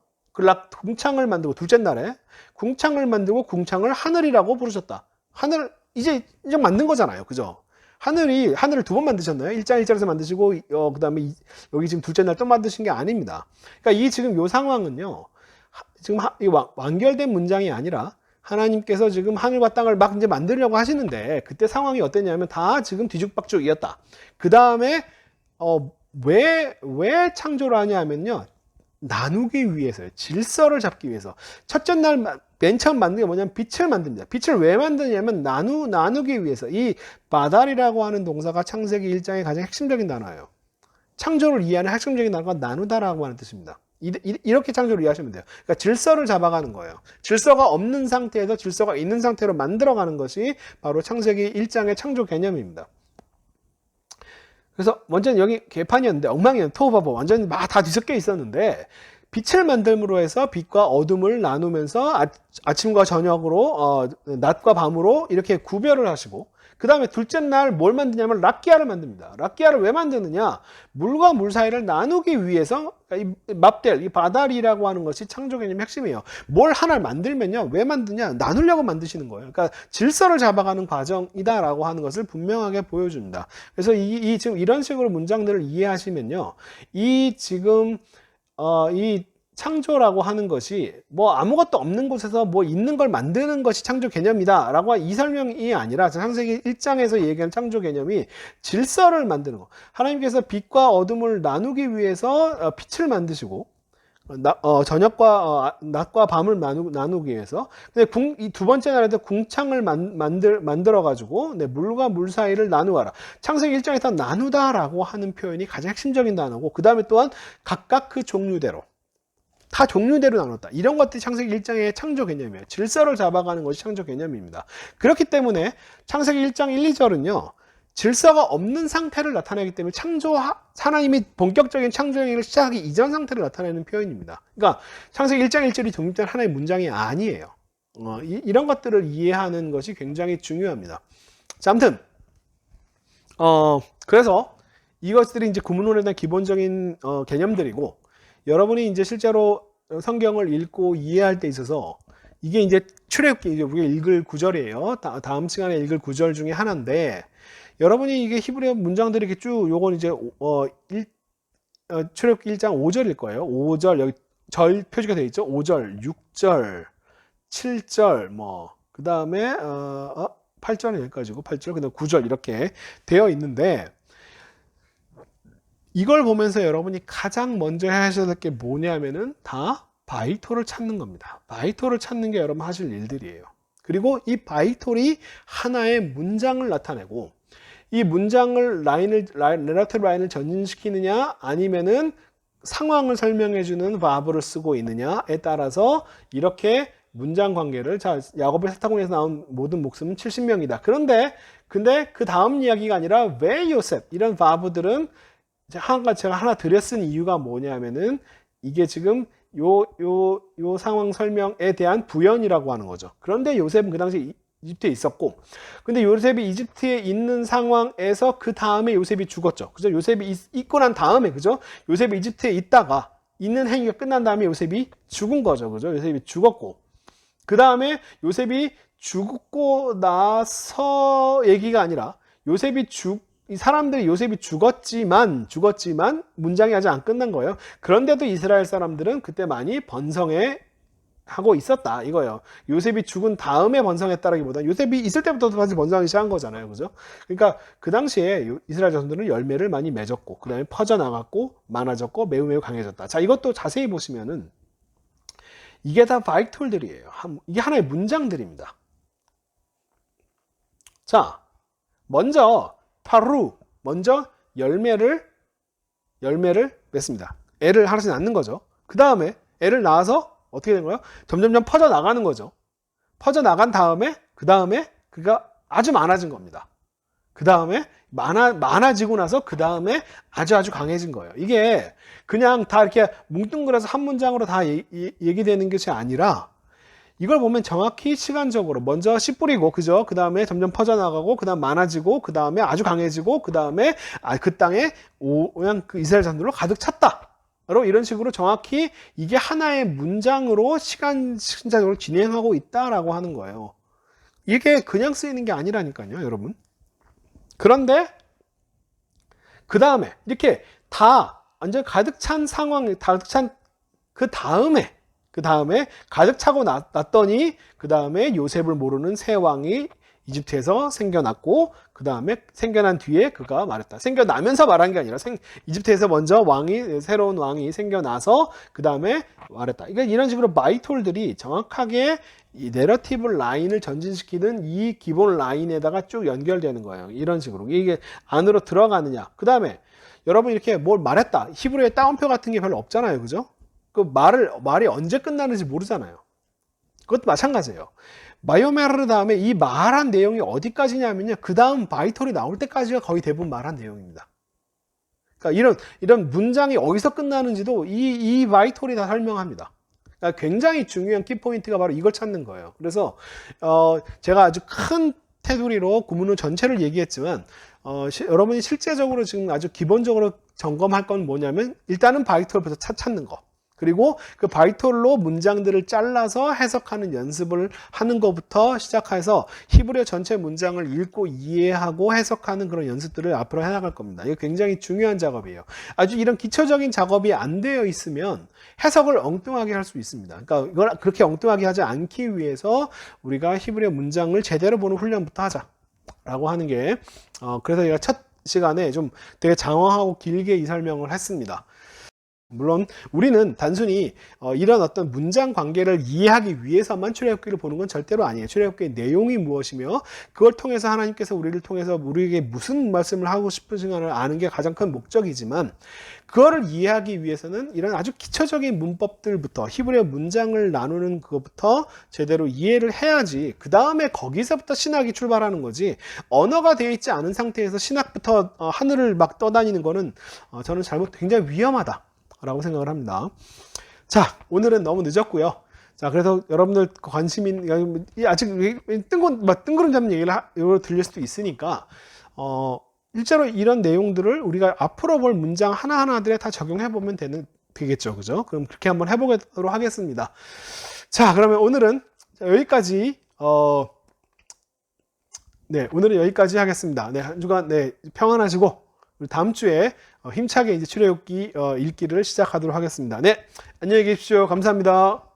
궁창을 만들고 둘째 날에 궁창을 만들고 궁창을 하늘이라고 부르셨다. 하늘 이제 만든 거잖아요. 그죠? 하늘을 두 번 만드셨나요? 1장 1절에서 만드시고 그다음에 여기 지금 둘째 날 또 만드신 게 아닙니다. 그러니까 지금 요 상황은요. 지금 완결된 문장이 아니라 하나님께서 지금 하늘과 땅을 막 이제 만들려고 하시는데 그때 상황이 어땠냐면 다 지금 뒤죽박죽이었다. 그다음에 왜 창조를 하냐면요. 나누기 위해서요. 질서를 잡기 위해서. 첫째 날 맨 처음 만든 게 뭐냐면 빛을 만듭니다. 빛을 왜 만드냐면 나누기 위해서. 이 바달이라고 하는 동사가 창세기 1장의 가장 핵심적인 단어예요. 창조를 이해하는 핵심적인 단어가 나누다라고 하는 뜻입니다. 이렇게 창조를 이해하시면 돼요. 그러니까 질서를 잡아가는 거예요. 질서가 없는 상태에서 질서가 있는 상태로 만들어가는 것이 바로 창세기 1장의 창조 개념입니다. 그래서 완전 여기 개판이었는데 엉망이었는데 토huvabohu 완전히 막 다 뒤섞여 있었는데 빛을 만듦으로 해서 빛과 어둠을 나누면서 아침과 저녁으로 낮과 밤으로 이렇게 구별을 하시고 그 다음에 둘째 날 뭘 만드냐면 락기아를 만듭니다. 락기아를 왜 만드느냐? 물과 물 사이를 나누기 위해서 이 바달이라고 하는 것이 창조 개념의 핵심이에요. 뭘 하나를 만들면요. 왜 만드냐? 나누려고 만드시는 거예요. 그러니까 질서를 잡아가는 과정이다라고 하는 것을 분명하게 보여줍니다. 그래서 지금 이런 식으로 문장들을 이해하시면요. 이 창조라고 하는 것이 뭐 아무것도 없는 곳에서 뭐 있는 걸 만드는 것이 창조 개념이다 라고 이 설명이 아니라 창세기 1장에서 얘기하는 창조 개념이 질서를 만드는 거. 하나님께서 빛과 어둠을 나누기 위해서 빛을 만드시고 저녁과 낮과 밤을 나누기 위해서. 근데 이 두 번째 날에도 궁창을 만들어 가지고 물과 물 사이를 나누어라. 창세기 1장에서 나누다라고 하는 표현이 가장 핵심적인 단어고 그 다음에 또한 각각 그 종류대로 다 종류대로 나눴다. 이런 것들이 창세기 1장의 창조 개념이에요. 질서를 잡아가는 것이 창조 개념입니다. 그렇기 때문에 창세기 1장 1, 2절은요. 질서가 없는 상태를 나타내기 때문에 하나님이 본격적인 창조 행위를 시작하기 이전 상태를 나타내는 표현입니다. 그러니까 창세기 1장 1절이 독립된 하나의 문장이 아니에요. 이런 것들을 이해하는 것이 굉장히 중요합니다. 자, 아무튼 그래서 이것들이 이제 구문론에 대한 기본적인 개념들이고 여러분이 이제 실제로 성경을 읽고 이해할 때 있어서 이게 이제 출애굽기 이제 우리가 읽을 구절이에요. 다음 시간에 읽을 구절 중에 하나인데 여러분이 이게 히브리어 문장들이 이렇게 쭉 요건 이제 출애굽기 1장 5절일 거예요. 5절 여기 절 표시가 되어 있죠. 5절, 6절, 7절 뭐 그다음에 8절은 여기까지고 8절 그다음 9절 이렇게 되어 있는데 이걸 보면서 여러분이 가장 먼저 하셔야 될 게 뭐냐면은 다 바이톨을 찾는 겁니다. 바이톨을 찾는 게 여러분 하실 일들이에요. 그리고 이 바이톨이 하나의 문장을 나타내고 이 문장을 내러티브 라인을 전진시키느냐 아니면은 상황을 설명해주는 버브를 쓰고 있느냐에 따라서 이렇게 문장 관계를 야곱의 사타구니에서 나온 모든 목숨은 70명이다. 근데 그 다음 이야기가 아니라 왜 요셉 이런 버브들은 제가 하나 들여 쓴 이유가 뭐냐면은 이게 지금 요 상황 설명에 대한 부연이라고 하는 거죠. 그런데 요셉은 그 당시 이집트에 있었고, 근데 요셉이 이집트에 있는 상황에서 그 다음에 요셉이 죽었죠. 그죠? 요셉이 있고 난 다음에, 그죠? 요셉이 이집트에 있다가 있는 행위가 끝난 다음에 요셉이 죽은 거죠. 그죠? 요셉이 죽었고, 그 다음에 요셉이 죽고 나서 얘기가 아니라 이 사람들이 요셉이 죽었지만 문장이 아직 안 끝난 거예요. 그런데도 이스라엘 사람들은 그때 많이 번성해 하고 있었다 이거예요. 요셉이 죽은 다음에 번성했다라기보다 요셉이 있을 때부터 다시 번성하기 시작한 거잖아요. 그죠? 그러니까 그 당시에 이스라엘 자손들은 열매를 많이 맺었고 그 다음에 퍼져나갔고 많아졌고 매우 강해졌다. 자, 이것도 자세히 보시면은 이게 다 바이톨들이에요. 이게 하나의 문장들입니다. 자, 먼저 열매를 맺습니다. 애를 하나씩 낳는 거죠. 그 다음에 애를 낳아서 어떻게 된 거예요? 점점점 퍼져 나가는 거죠. 퍼져 나간 다음에 그 다음에 그가 아주 많아진 겁니다. 그 다음에 많아지고 나서 그 다음에 아주 강해진 거예요. 이게 그냥 다 이렇게 뭉뚱그려서 한 문장으로 다 얘기되는 것이 아니라 이걸 보면 정확히 시간적으로 먼저 씨 뿌리고 그죠? 그 다음에 점점 퍼져나가고 그 다음 많아지고 그 다음에 아주 강해지고 그 다음에 그 땅에 그냥 그 이스라엘 사람들로 가득 찼다. 바로 이런 식으로 정확히 이게 하나의 문장으로 시간적으로 진행하고 있다라고 하는 거예요. 이게 그냥 쓰이는 게 아니라니까요, 여러분. 그런데 그 다음에 이렇게 다 완전 가득 찬 상황, 가득 찬 그 다음에 가득 차고 났더니 그 다음에 요셉을 모르는 새 왕이 이집트에서 생겨났고 그 다음에 생겨난 뒤에 그가 말했다. 생겨나면서 말한 게 아니라 이집트에서 먼저 새로운 왕이 생겨나서 그 다음에 말했다. 그러니까 이런 식으로 마이톨들이 정확하게 이 내러티브 라인을 전진시키는 이 기본 라인에다가 쭉 연결되는 거예요. 이런 식으로 이게 안으로 들어가느냐. 그 다음에 여러분 이렇게 뭘 말했다. 히브리어의 따옴표 같은 게 별로 없잖아요, 그죠? 그 말이 언제 끝나는지 모르잖아요. 그것도 마찬가지예요. 바이오메르 다음에 이 말한 내용이 어디까지냐면요. 그 다음 바이톨이 나올 때까지가 거의 대부분 말한 내용입니다. 그러니까 이런 문장이 어디서 끝나는지도 이 바이톨이 다 설명합니다. 그러니까 굉장히 중요한 키포인트가 바로 이걸 찾는 거예요. 그래서 제가 아주 큰 테두리로 구문을 전체를 얘기했지만 여러분이 실제적으로 지금 아주 기본적으로 점검할 건 뭐냐면 일단은 바이톨부터 찾는 거. 그리고 그 바이톨로 문장들을 잘라서 해석하는 연습을 하는 것부터 시작해서 히브리어 전체 문장을 읽고 이해하고 해석하는 그런 연습들을 앞으로 해나갈 겁니다. 이거 굉장히 중요한 작업이에요. 아주 이런 기초적인 작업이 안 되어 있으면 해석을 엉뚱하게 할 수 있습니다. 그러니까 이걸 그렇게 엉뚱하게 하지 않기 위해서 우리가 히브리어 문장을 제대로 보는 훈련부터 하자라고 하는 게 그래서 제가 첫 시간에 좀 되게 장황하고 길게 이 설명을 했습니다. 물론 우리는 단순히 이런 어떤 문장 관계를 이해하기 위해서만 출애굽기를 보는 건 절대로 아니에요. 출애굽기의 내용이 무엇이며 그걸 통해서 하나님께서 우리를 통해서 우리에게 무슨 말씀을 하고 싶으신가를 아는 게 가장 큰 목적이지만 그거를 이해하기 위해서는 이런 아주 기초적인 문법들부터 히브리어 문장을 나누는 그것부터 제대로 이해를 해야지 그 다음에 거기서부터 신학이 출발하는 거지 언어가 되어 있지 않은 상태에서 신학부터 하늘을 막 떠다니는 거는 저는 굉장히 위험하다 라고 생각을 합니다. 자, 오늘은 너무 늦었고요. 자, 그래서 여러분들 관심 있는, 아직 뜬구름 잡는 얘기를 들릴 수도 있으니까, 실제로 이런 내용들을 우리가 앞으로 볼 문장 하나하나들에 다 적용해보면 되겠죠. 그죠? 그럼 그렇게 한번 해보도록 하겠습니다. 자, 그러면 오늘은 여기까지, 오늘은 여기까지 하겠습니다. 네, 한 주간, 평안하시고, 다음 주에 힘차게 이제 출애굽기 읽기를 시작하도록 하겠습니다. 네, 안녕히 계십시오. 감사합니다.